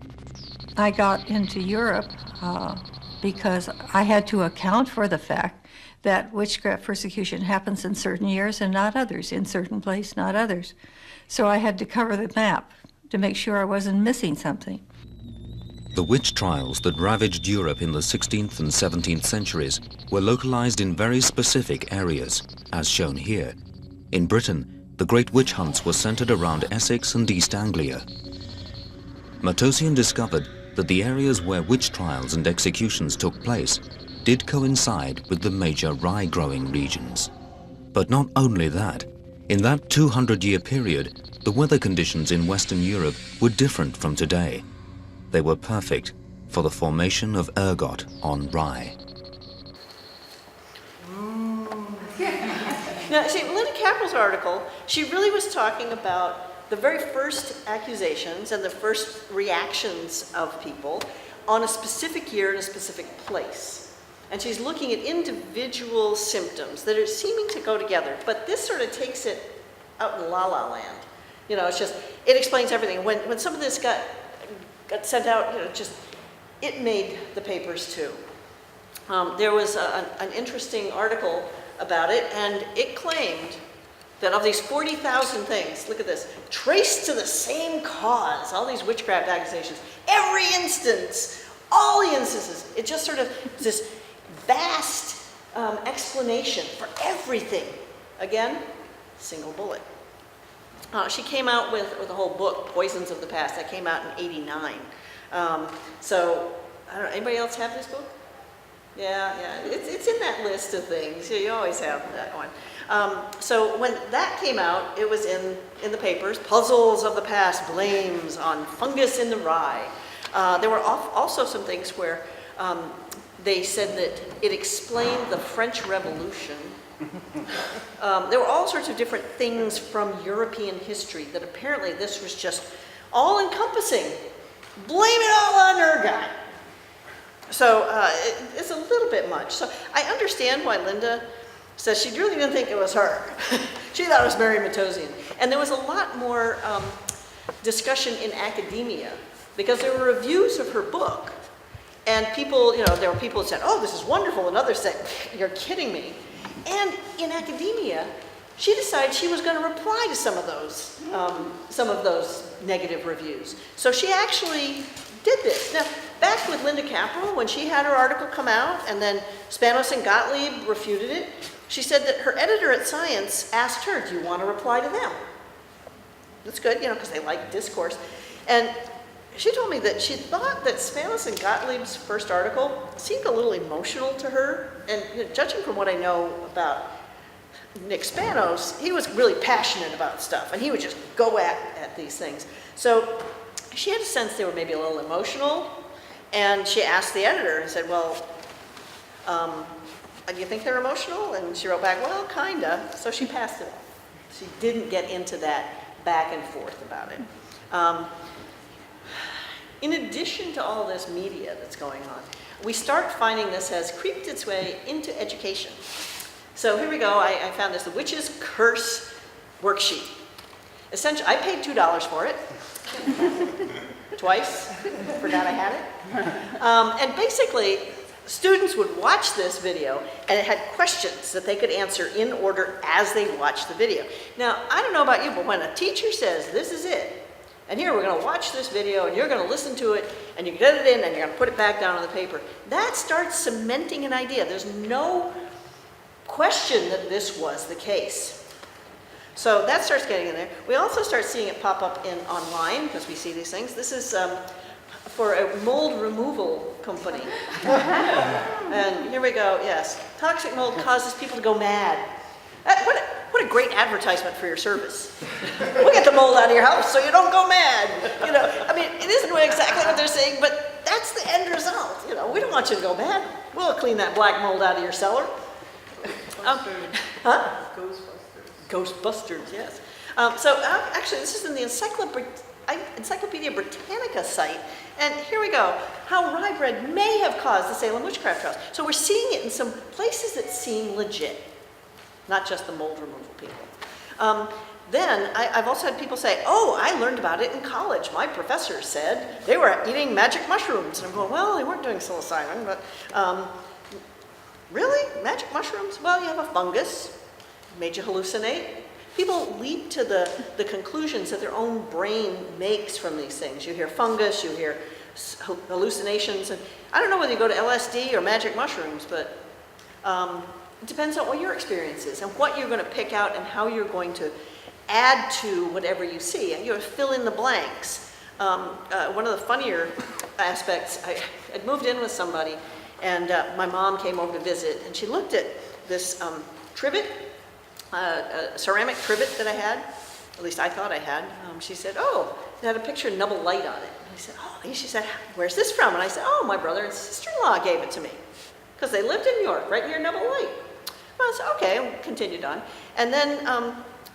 I got into Europe because I had to account for the fact that witchcraft persecution happens in certain years and not others, in certain places, not others. So I had to cover the map to make sure I wasn't missing something. The witch trials that ravaged Europe in the 16th and 17th centuries were localized in very specific areas, as shown here. In Britain, the great witch hunts were centered around Essex and East Anglia. Matteson discovered that the areas where witch trials and executions took place did coincide with the major rye-growing regions. But not only that, in that 200-year period, the weather conditions in Western Europe were different from today. They were perfect for the formation of ergot on rye. Now, see, Linda Capral's article, she really was talking about the very first accusations and the first reactions of people on a specific year in a specific place. And she's looking at individual symptoms that are seeming to go together. But this sort of takes it out in la-la land. You know, it's just, it explains everything. When some of this got sent out, you know, it made the papers too. There was an interesting article about it, and it claimed that of these 40,000 things, look at this, traced to the same cause, all these witchcraft accusations, every instance, all the instances, it just sort of this vast explanation for everything. Again, single bullet. She came out with a whole book, Poisons of the Past, that came out in '89. So, I don't know, anybody else have this book? Yeah, it's in that list of things. You always have that one. So when that came out, it was in the papers, Puzzles of the Past, Blames on Fungus in the Rye. There were also some things where they said that it explained the French Revolution. There were all sorts of different things from European history that apparently this was just all-encompassing. Blame it all on ergot. So it's a little bit much. So I understand why Linda says she really didn't think it was her. She thought it was Mary Matteson. And there was a lot more discussion in academia because there were reviews of her book. And people, you know, there were people that said, oh, this is wonderful, and others said, you're kidding me. And in academia, she decided she was going to reply to some of those negative reviews. So she actually did this. Now, back with Linda Capral, when she had her article come out, and then Spanos and Gottlieb refuted it, she said that her editor at Science asked her, do you want to reply to them? That's good, you know, because they like discourse. And she told me that she thought that Spanos and Gottlieb's first article seemed a little emotional to her. And you know, judging from what I know about Nick Spanos, he was really passionate about stuff, and he would just go at these things. So she had a sense they were maybe a little emotional, and she asked the editor and said, well, do you think they're emotional? And she wrote back, well, kinda. So she passed it. She didn't get into that back and forth about it. In addition to all this media that's going on, we start finding this has creeped its way into education. So here we go. I found this, the Witch's Curse worksheet. Essentially, I paid $2 for it. Twice. Forgot I had it. And basically, students would watch this video, and it had questions that they could answer in order as they watched the video. Now, I don't know about you, but when a teacher says, this is it, and here we're going to watch this video, and you're going to listen to it, and you get it in, and you're going to put it back down on the paper. That starts cementing an idea. There's no question that this was the case. So that starts getting in there. We also start seeing it pop up in online, because we see these things. This is for a mold removal company. And here we go, yes. Toxic mold causes people to go mad. What a great advertisement for your service. We'll get the mold out of your house so you don't go mad. You know, I mean, it isn't exactly what they're saying, but that's the end result. You know, we don't want you to go mad. We'll clean that black mold out of your cellar. Huh? Ghostbusters, yes. Actually, this is in the Encyclopedia Britannica site. And here we go. How rye bread may have caused the Salem Witchcraft trials. So we're seeing it in some places that seem legit, not just the mold removal people. Then I've also had people say, oh, I learned about it in college. My professor said they were eating magic mushrooms. And I'm going, well, they weren't doing psilocybin, but really? Magic mushrooms? Well, you have a fungus, made you hallucinate. People leap to the conclusions that their own brain makes from these things. You hear fungus, you hear hallucinations, and I don't know whether you go to LSD or magic mushrooms, but it depends on what your experience is and what you're going to pick out and how you're going to add to whatever you see. And you fill in the blanks. One of the funnier aspects, I'd moved in with somebody, and my mom came over to visit, and she looked at this trivet, a ceramic trivet that I had, at least I thought I had. She said, oh, it had a picture of Nubble Light on it. And I said, oh, and she said, where's this from? And I said, oh, my brother and sister-in-law gave it to me, because they lived in New York, right near Nubble Light. Well, I said, okay, and continued on. And then the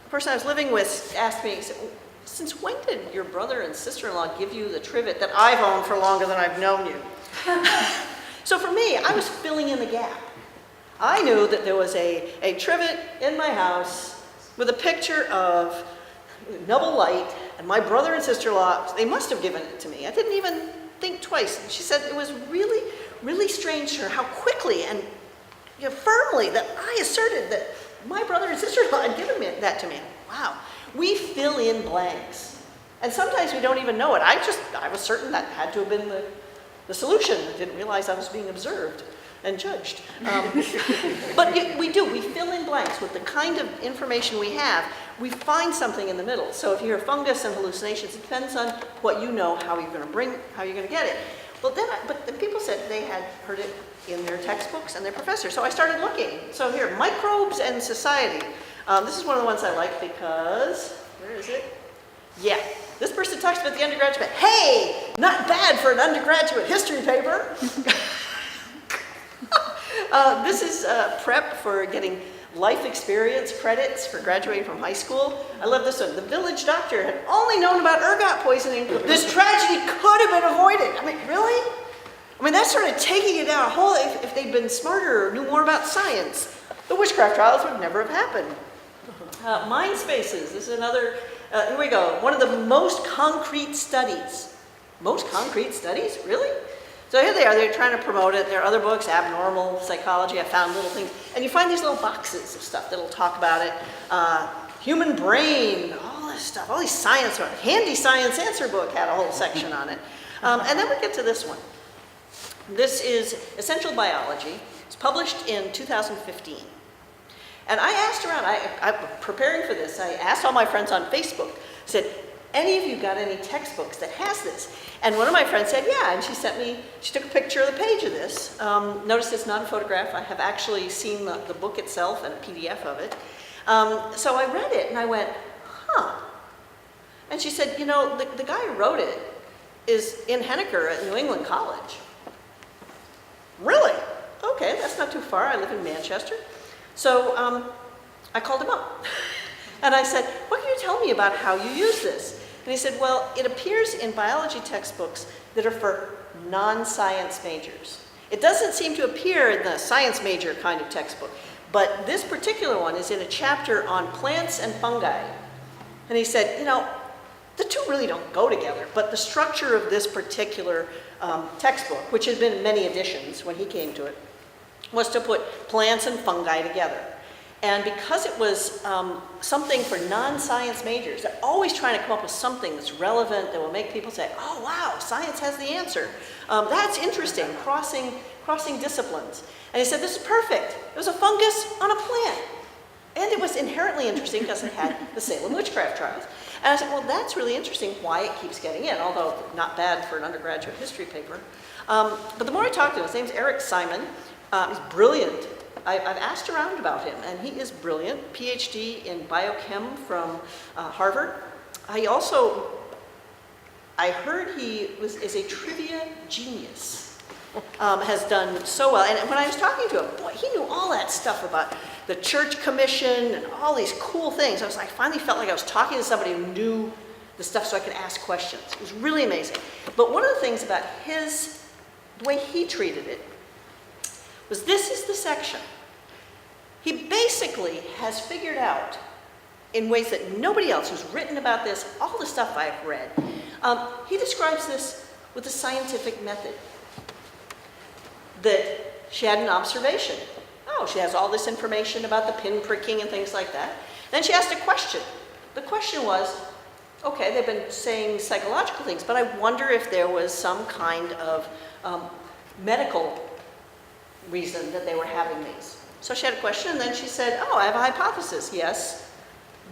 person I was living with asked me, he said, since when did your brother and sister-in-law give you the trivet that I've owned for longer than I've known you? So for me, I was filling in the gap. I knew that there was a trivet in my house with a picture of Nubble Light, and my brother and sister-in-law, they must have given it to me. I didn't even think twice. She said it was really, really strange to her how quickly and firmly that I asserted that my brother and sister-in-law had given me that to me. Wow. We fill in blanks. And sometimes we don't even know it. I was certain that had to have been the solution. I didn't realize I was being observed and judged. But we fill in blanks with the kind of information we have. We find something in the middle. So if you hear fungus and hallucinations, it depends on what you know, how you're going to get it. Well, but the people said they had heard it in their textbooks and their professors. So I started looking. So here, microbes and society. This is one of the ones I like because, where is it? Yeah, this person talks about the undergraduate. Hey, not bad for an undergraduate history paper. This is prep for getting life experience credits for graduating from high school. I love this one. The village doctor had only known about ergot poisoning. This tragedy could have been avoided. I mean, really? I mean, that's sort of taking it down a hole. If they'd been smarter or knew more about science, the witchcraft trials would never have happened. Mind spaces. This is another, here we go. One of the most concrete studies. Most concrete studies? Really? So here they are, they're trying to promote it. There are other books, abnormal psychology, I found little things. And you find these little boxes of stuff that'll talk about it. Human brain, all this stuff, all these science, Handy Science Answer book had a whole section on it. And then we get to this one. This is Essential Biology. It's published in 2015. And I asked around, I'm preparing for this, I asked all my friends on Facebook, said, any of you got any textbooks that has this? And one of my friends said, yeah, and she took a picture of the page of this. Notice it's not a photograph. I have actually seen the book itself and a PDF of it. So I read it and I went, huh. And she said, you know, the guy who wrote it is in Henniker at New England College. Really? Okay, that's not too far. I live in Manchester. So I called him up. And I said, what can you tell me about how you use this? And he said, well, it appears in biology textbooks that are for non-science majors. It doesn't seem to appear in the science major kind of textbook, but this particular one is in a chapter on plants and fungi. And he said, you know, the two really don't go together, but the structure of this particular textbook, which had been in many editions when he came to it, was to put plants and fungi together. And because it was something for non-science majors, they're always trying to come up with something that's relevant that will make people say, oh wow, science has the answer. That's interesting, crossing disciplines. And he said, this is perfect. It was a fungus on a plant. And it was inherently interesting because it had the Salem Witchcraft trials. And I said, well, that's really interesting why it keeps getting in, although not bad for an undergraduate history paper. But the more I talked to him, his name's Eric Simon. He's brilliant. I've asked around about him, and he is brilliant. PhD in biochem from Harvard. He also, I heard he is a trivia genius. Has done so well. And when I was talking to him, boy, he knew all that stuff about the church commission and all these cool things. I finally felt like I was talking to somebody who knew the stuff so I could ask questions. It was really amazing. But one of the things about the way he treated it, was this is the section. He basically has figured out, in ways that nobody else who's written about this, all the stuff I've read, he describes this with a scientific method. That she had an observation. Oh, she has all this information about the pin pricking and things like that. Then she asked a question. The question was, okay, they've been saying psychological things, but I wonder if there was some kind of medical reason that they were having these. So she had a question, and then she said, oh, I have a hypothesis. Yes,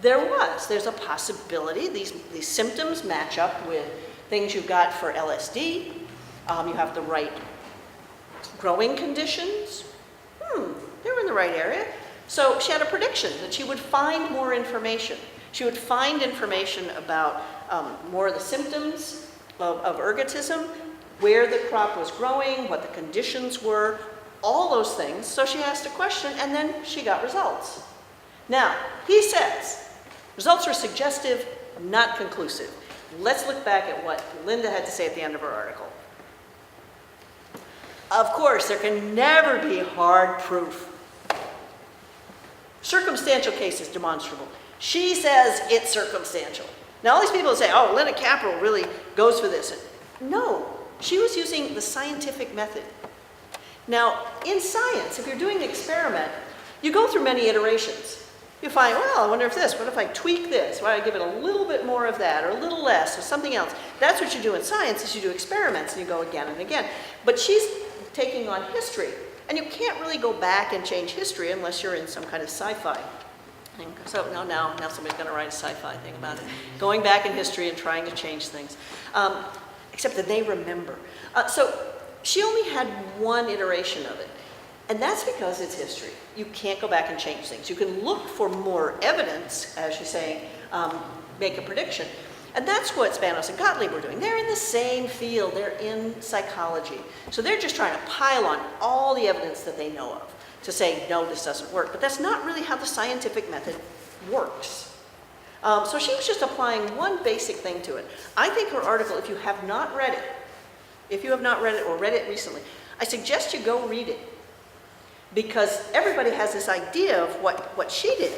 there was. There's a possibility. These symptoms match up with things you got for LSD. You have the right growing conditions. They were in the right area. So she had a prediction that she would find more information. She would find information about more of the symptoms of ergotism, where the crop was growing, what the conditions were, all those things. So she asked a question, and then she got results. Now, he says, results are suggestive, not conclusive. Let's look back at what Linda had to say at the end of her article. Of course, there can never be hard proof. Circumstantial case is demonstrable. She says it's circumstantial. Now, all these people say, oh, Linda Capral really goes for this. No, she was using the scientific method. Now, in science, if you're doing an experiment, you go through many iterations. You find, well, I wonder if this, what if I tweak this? Why do I give it a little bit more of that, or a little less, or something else? That's what you do in science, is you do experiments, and you go again and again. But she's taking on history, and you can't really go back and change history unless you're in some kind of sci-fi thing. So now somebody's going to write a sci-fi thing about it. Going back in history and trying to change things. Except that they remember. So she only had one iteration of it. And that's because it's history. You can't go back and change things. You can look for more evidence, as she's saying, make a prediction. And that's what Spanos and Gottlieb were doing. They're in the same field. They're in psychology. So they're just trying to pile on all the evidence that they know of to say, no, this doesn't work. But that's not really how the scientific method works. So she was just applying one basic thing to it. I think her article, if you have not read it or read it recently, I suggest you go read it. Because everybody has this idea of what she did.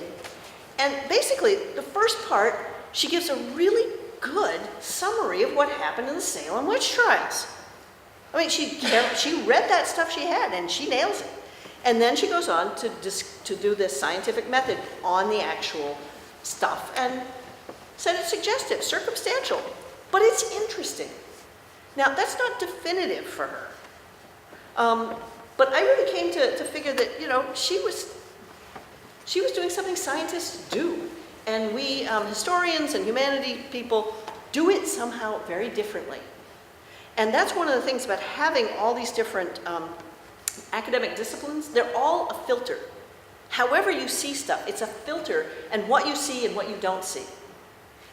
And basically, the first part, she gives a really good summary of what happened in the Salem witch trials. I mean, she read that stuff she had, and she nails it. And then she goes on to do this scientific method on the actual stuff, and said it's suggestive, circumstantial, but it's interesting. Now, that's not definitive for her. But I really came to figure that, she was doing something scientists do. And we historians and humanity people do it somehow very differently. And that's one of the things about having all these different academic disciplines. They're all a filter. However you see stuff, it's a filter, and what you see and what you don't see.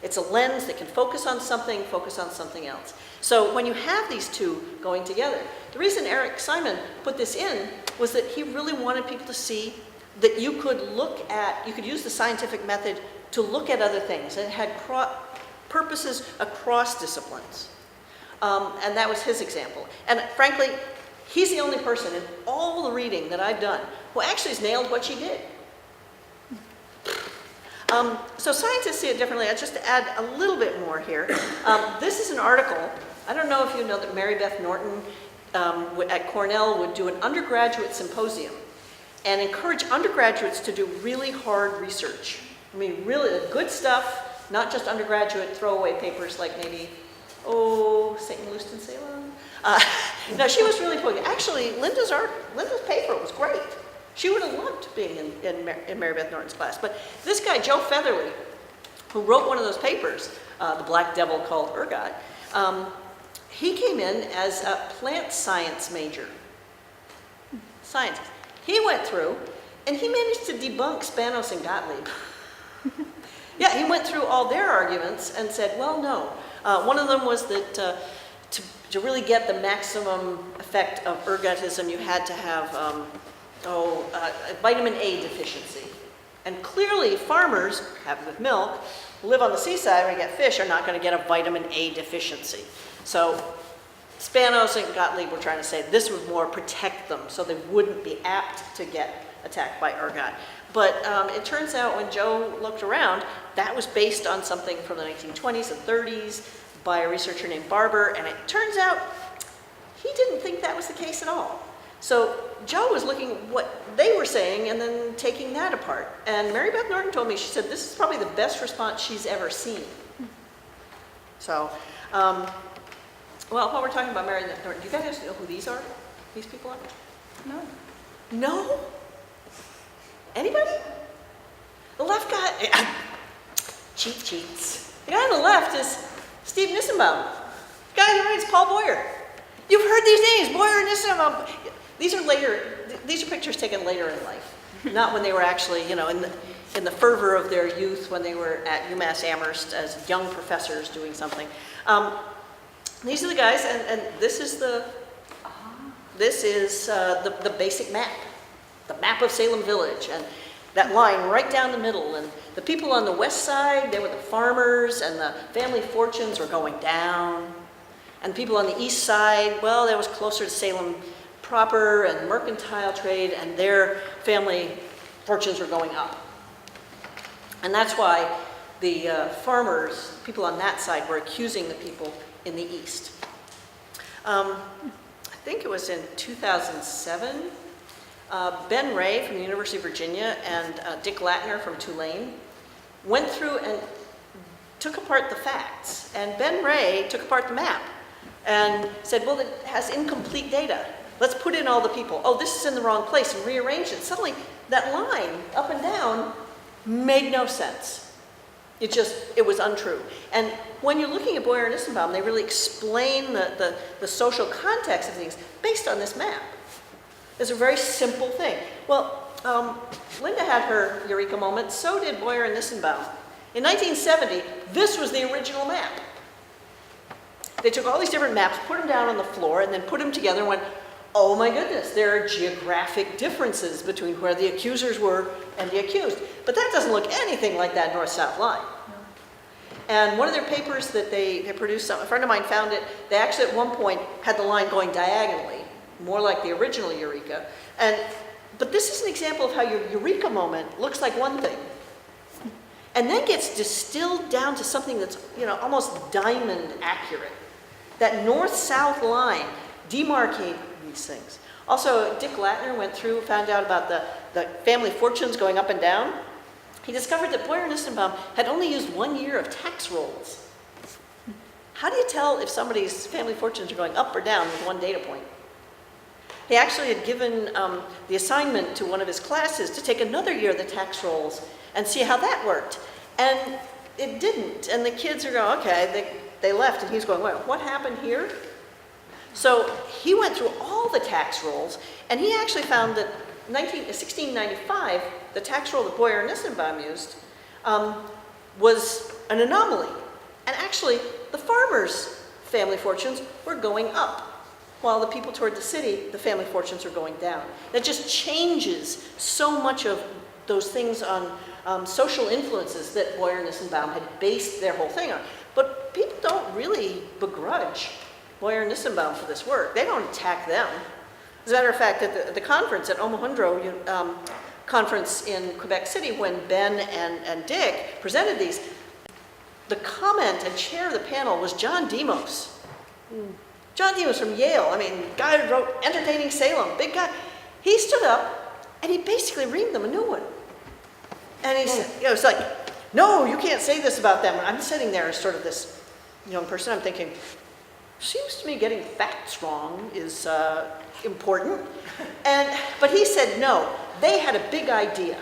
It's a lens that can focus on something else. So when you have these two going together, the reason Eric Simon put this in was that he really wanted people to see that you could use the scientific method to look at other things. It had purposes across disciplines. And that was his example. And frankly, he's the only person in all the reading that I've done who actually has nailed what she did. So scientists see it differently. I'll just add a little bit more here. This is an article. I don't know if you know that Mary Beth Norton at Cornell would do an undergraduate symposium. and encourage undergraduates to do really hard research. I mean, really good stuff, not just undergraduate throwaway papers like maybe, St. Louis and Salem. No, she was really putting, actually, Linda's paper was great. She would have loved being in Mary Beth Norton's class. But this guy, Joe Featherly, who wrote one of those papers, The Black Devil Called Ergot, he came in as a plant science major. Science. He went through, and he managed to debunk Spanos and Gottlieb. Yeah, he went through all their arguments and said, well, no. One of them was that to really get the maximum effect of ergotism, you had to have a vitamin A deficiency. And clearly, farmers, have with milk, who live on the seaside where you get fish, are not going to get a vitamin A deficiency. So Spanos and Gottlieb were trying to say this would more protect them so they wouldn't be apt to get attacked by ergot. But it turns out when Joe looked around, that was based on something from the 1920s and 30s by a researcher named Barber, and it turns out he didn't think that was the case at all. So Joe was looking at what they were saying and then taking that apart. And Mary Beth Norton told me, she said, this is probably the best response she's ever seen. So, well, while we're talking about Mary Beth Norton, do you guys know who these are? These people are? No. No? Anybody? The left guy, cheat sheets. The guy on the left is Steve Nissenbaum. The guy on the right is Paul Boyer. You've heard these names, Boyer and Nissenbaum. These are pictures taken later in life, not when they were actually, in the fervor of their youth when they were at UMass Amherst as young professors doing something. These are the guys, and this is the basic map, the map of Salem Village, and that line right down the middle. And the people on the west side, they were the farmers, and the family fortunes were going down. And people on the east side, well, that was closer to Salem proper and mercantile trade, and their family fortunes were going up. And that's why the farmers, people on that side, were accusing the people in the east. I think it was in 2007, Ben Ray from the University of Virginia and Dick Latner from Tulane went through and took apart the facts. And Ben Ray took apart the map and said, well, it has incomplete data. Let's put in all the people. Oh, this is in the wrong place, and rearrange it. Suddenly, that line up and down made no sense. It was untrue. And when you're looking at Boyer and Nissenbaum, they really explain the social context of things based on this map. It's a very simple thing. Well, Linda had her eureka moment, so did Boyer and Nissenbaum. In 1970, this was the original map. They took all these different maps, put them down on the floor, and then put them together and went, oh my goodness, there are geographic differences between where the accusers were and the accused. But that doesn't look anything like that north-south line. No. And one of their papers that they produced, a friend of mine found it, they actually at one point had the line going diagonally, more like the original Eureka. But this is an example of how your Eureka moment looks like one thing, and then gets distilled down to something that's almost diamond accurate. That north-south line demarcate these things. Also, Dick Latner went through, found out about the family fortunes going up and down. He discovered that Boyer and Nissenbaum had only used 1 year of tax rolls. How do you tell if somebody's family fortunes are going up or down with one data point? He actually had given the assignment to one of his classes to take another year of the tax rolls and see how that worked. And it didn't. And the kids are going, okay, they left, and he's going, well, what happened here? So he went through all the tax rolls, and he actually found that 1695, the tax roll that Boyer and Nissenbaum used, was an anomaly. And actually, the farmers' family fortunes were going up, while the people toward the city, the family fortunes were going down. That just changes so much of those things on social influences that Boyer and Nissenbaum had based their whole thing on. But people don't really begrudge Boyer and Nissenbaum for this work. They don't attack them. As a matter of fact, at the conference, at Omohundro conference in Quebec City, when Ben and Dick presented these, the comment and chair of the panel was John Demos. John Demos from Yale, guy who wrote Entertaining Salem, big guy. He stood up And he basically reamed them a new one. And he said, it's like, no, you can't say this about them. And I'm sitting there as sort of this young person. I'm thinking, seems to me getting facts wrong is important. But he said, no, they had a big idea.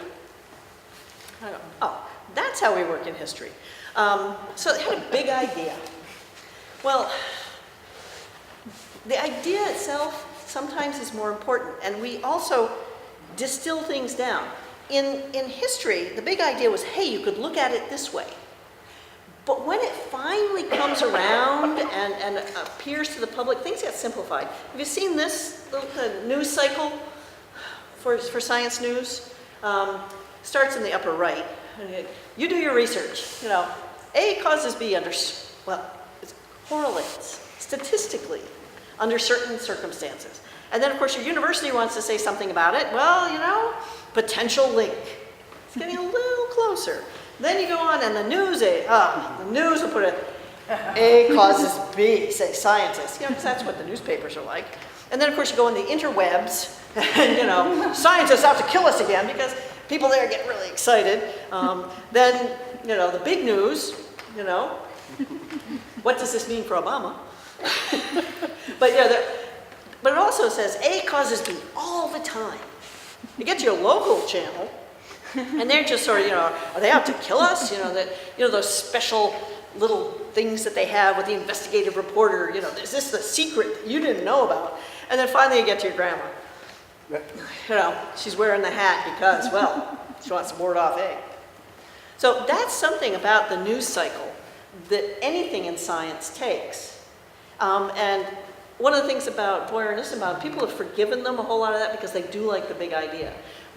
I go, oh, that's how we work in history. So they had a big idea. Well, the idea itself sometimes is more important, and we also distill things down. In history, the big idea was, hey, you could look at it this way. But when it finally comes around and appears to the public, things get simplified. Have you seen this little news cycle for science news? Starts in the upper right. You do your research. A causes B it correlates statistically under certain circumstances. And then, of course, your university wants to say something about it. Well, potential link. It's getting a little closer. Then you go on, and the news will put A causes B, say scientists, because that's what the newspapers are like. And then, of course, you go on the interwebs, and, scientists have to kill us again because people there get really excited. Then, the big news, what does this mean for Obama? But it also says A causes B all the time. You get to your local channel, and they're just sort of, are they out to kill us? Those special little things that they have with the investigative reporter. Is this the secret that you didn't know about? And then finally you get to your grandma. She's wearing the hat because, she wants to ward off A. So that's something about the news cycle that anything in science takes. And one of the things about Boyer and Isambard, people have forgiven them a whole lot of that because they do like the big idea.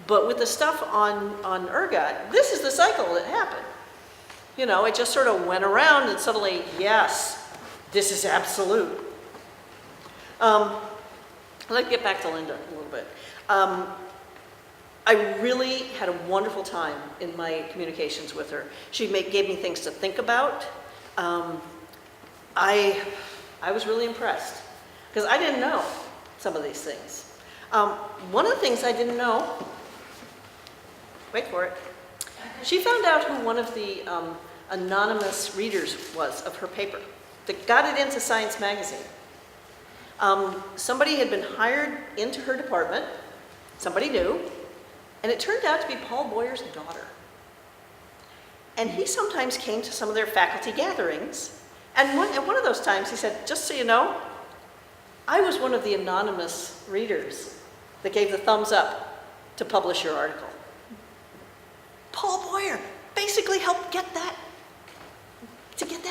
But with the stuff on Ergot, this is the cycle that happened. It just sort of went around and suddenly, yes, this is absolute. I'd like to get back to Linda a little bit. I really had a wonderful time in my communications with her. She gave me things to think about. I was really impressed because I didn't know some of these things. One of the things I didn't know, wait for it, she found out who one of the anonymous readers was of her paper that got it into Science magazine. Somebody had been hired into her department, somebody new, and it turned out to be Paul Boyer's daughter. And he sometimes came to some of their faculty gatherings, and at one of those times he said, just so you know, I was one of the anonymous readers that gave the thumbs up to publish your article. Paul Boyer basically helped get that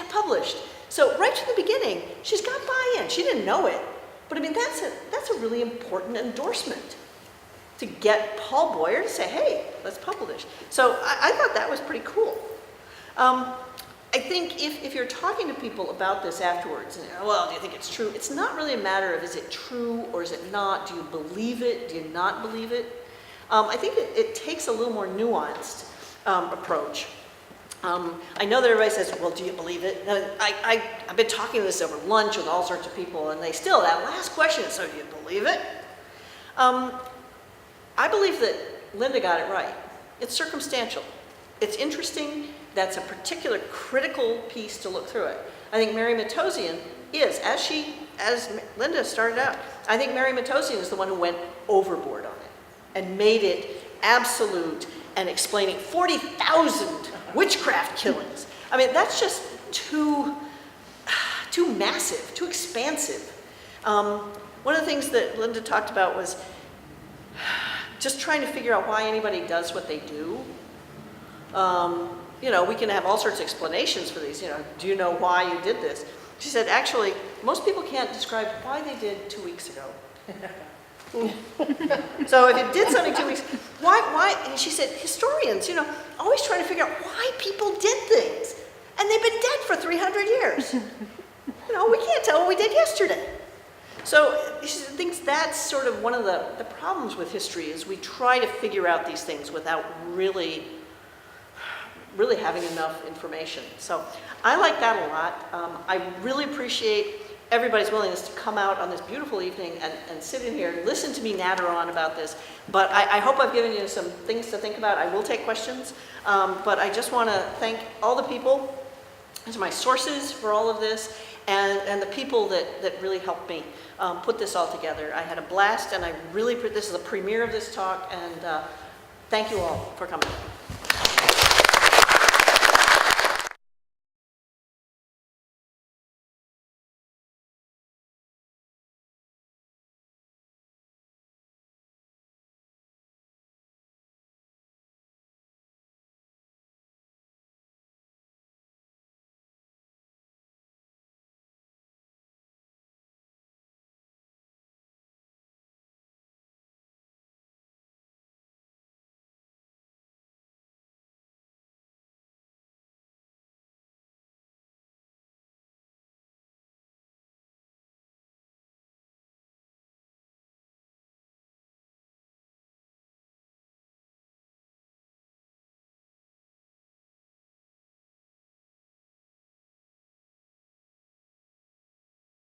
published. So right from the beginning, she's got buy-in. She didn't know it, but that's a really important endorsement to get Paul Boyer to say, hey, let's publish. So I thought that was pretty cool. I think if you're talking to people about this afterwards, and, do you think it's true? It's not really a matter of is it true or is it not? Do you believe it? Do you not believe it? I think it takes a little more nuanced approach. I know that everybody says, well, do you believe it? And I've been talking this over lunch with all sorts of people, and that last question is, so do you believe it? I believe that Linda got it right. It's circumstantial. It's interesting. That's a particular critical piece to look through it. I think Mary Matteson is, as Linda started out, I think Mary Matteson is the one who went overboard on it and made it absolute and explaining 40,000 witchcraft killings. That's just too massive, too expansive. One of the things that Linda talked about was just trying to figure out why anybody does what they do. We can have all sorts of explanations for these. Do you know why you did this? She said, actually, most people can't describe why they did 2 weeks ago. So if you did something 2 weeks, why? And she said, historians, always trying to figure out why people did things. And they've been dead for 300 years. We can't tell what we did yesterday. So she thinks that's sort of one of the problems with history is we try to figure out these things without really having enough information. So I like that a lot. I really appreciate everybody's willingness to come out on this beautiful evening and sit in here and listen to me natter on about this. But I hope I've given you some things to think about. I will take questions, but I just want to thank all the people. These are my sources for all of this, and the people that really helped me put this all together. I had a blast, and this is the premiere of this talk, and thank you all for coming.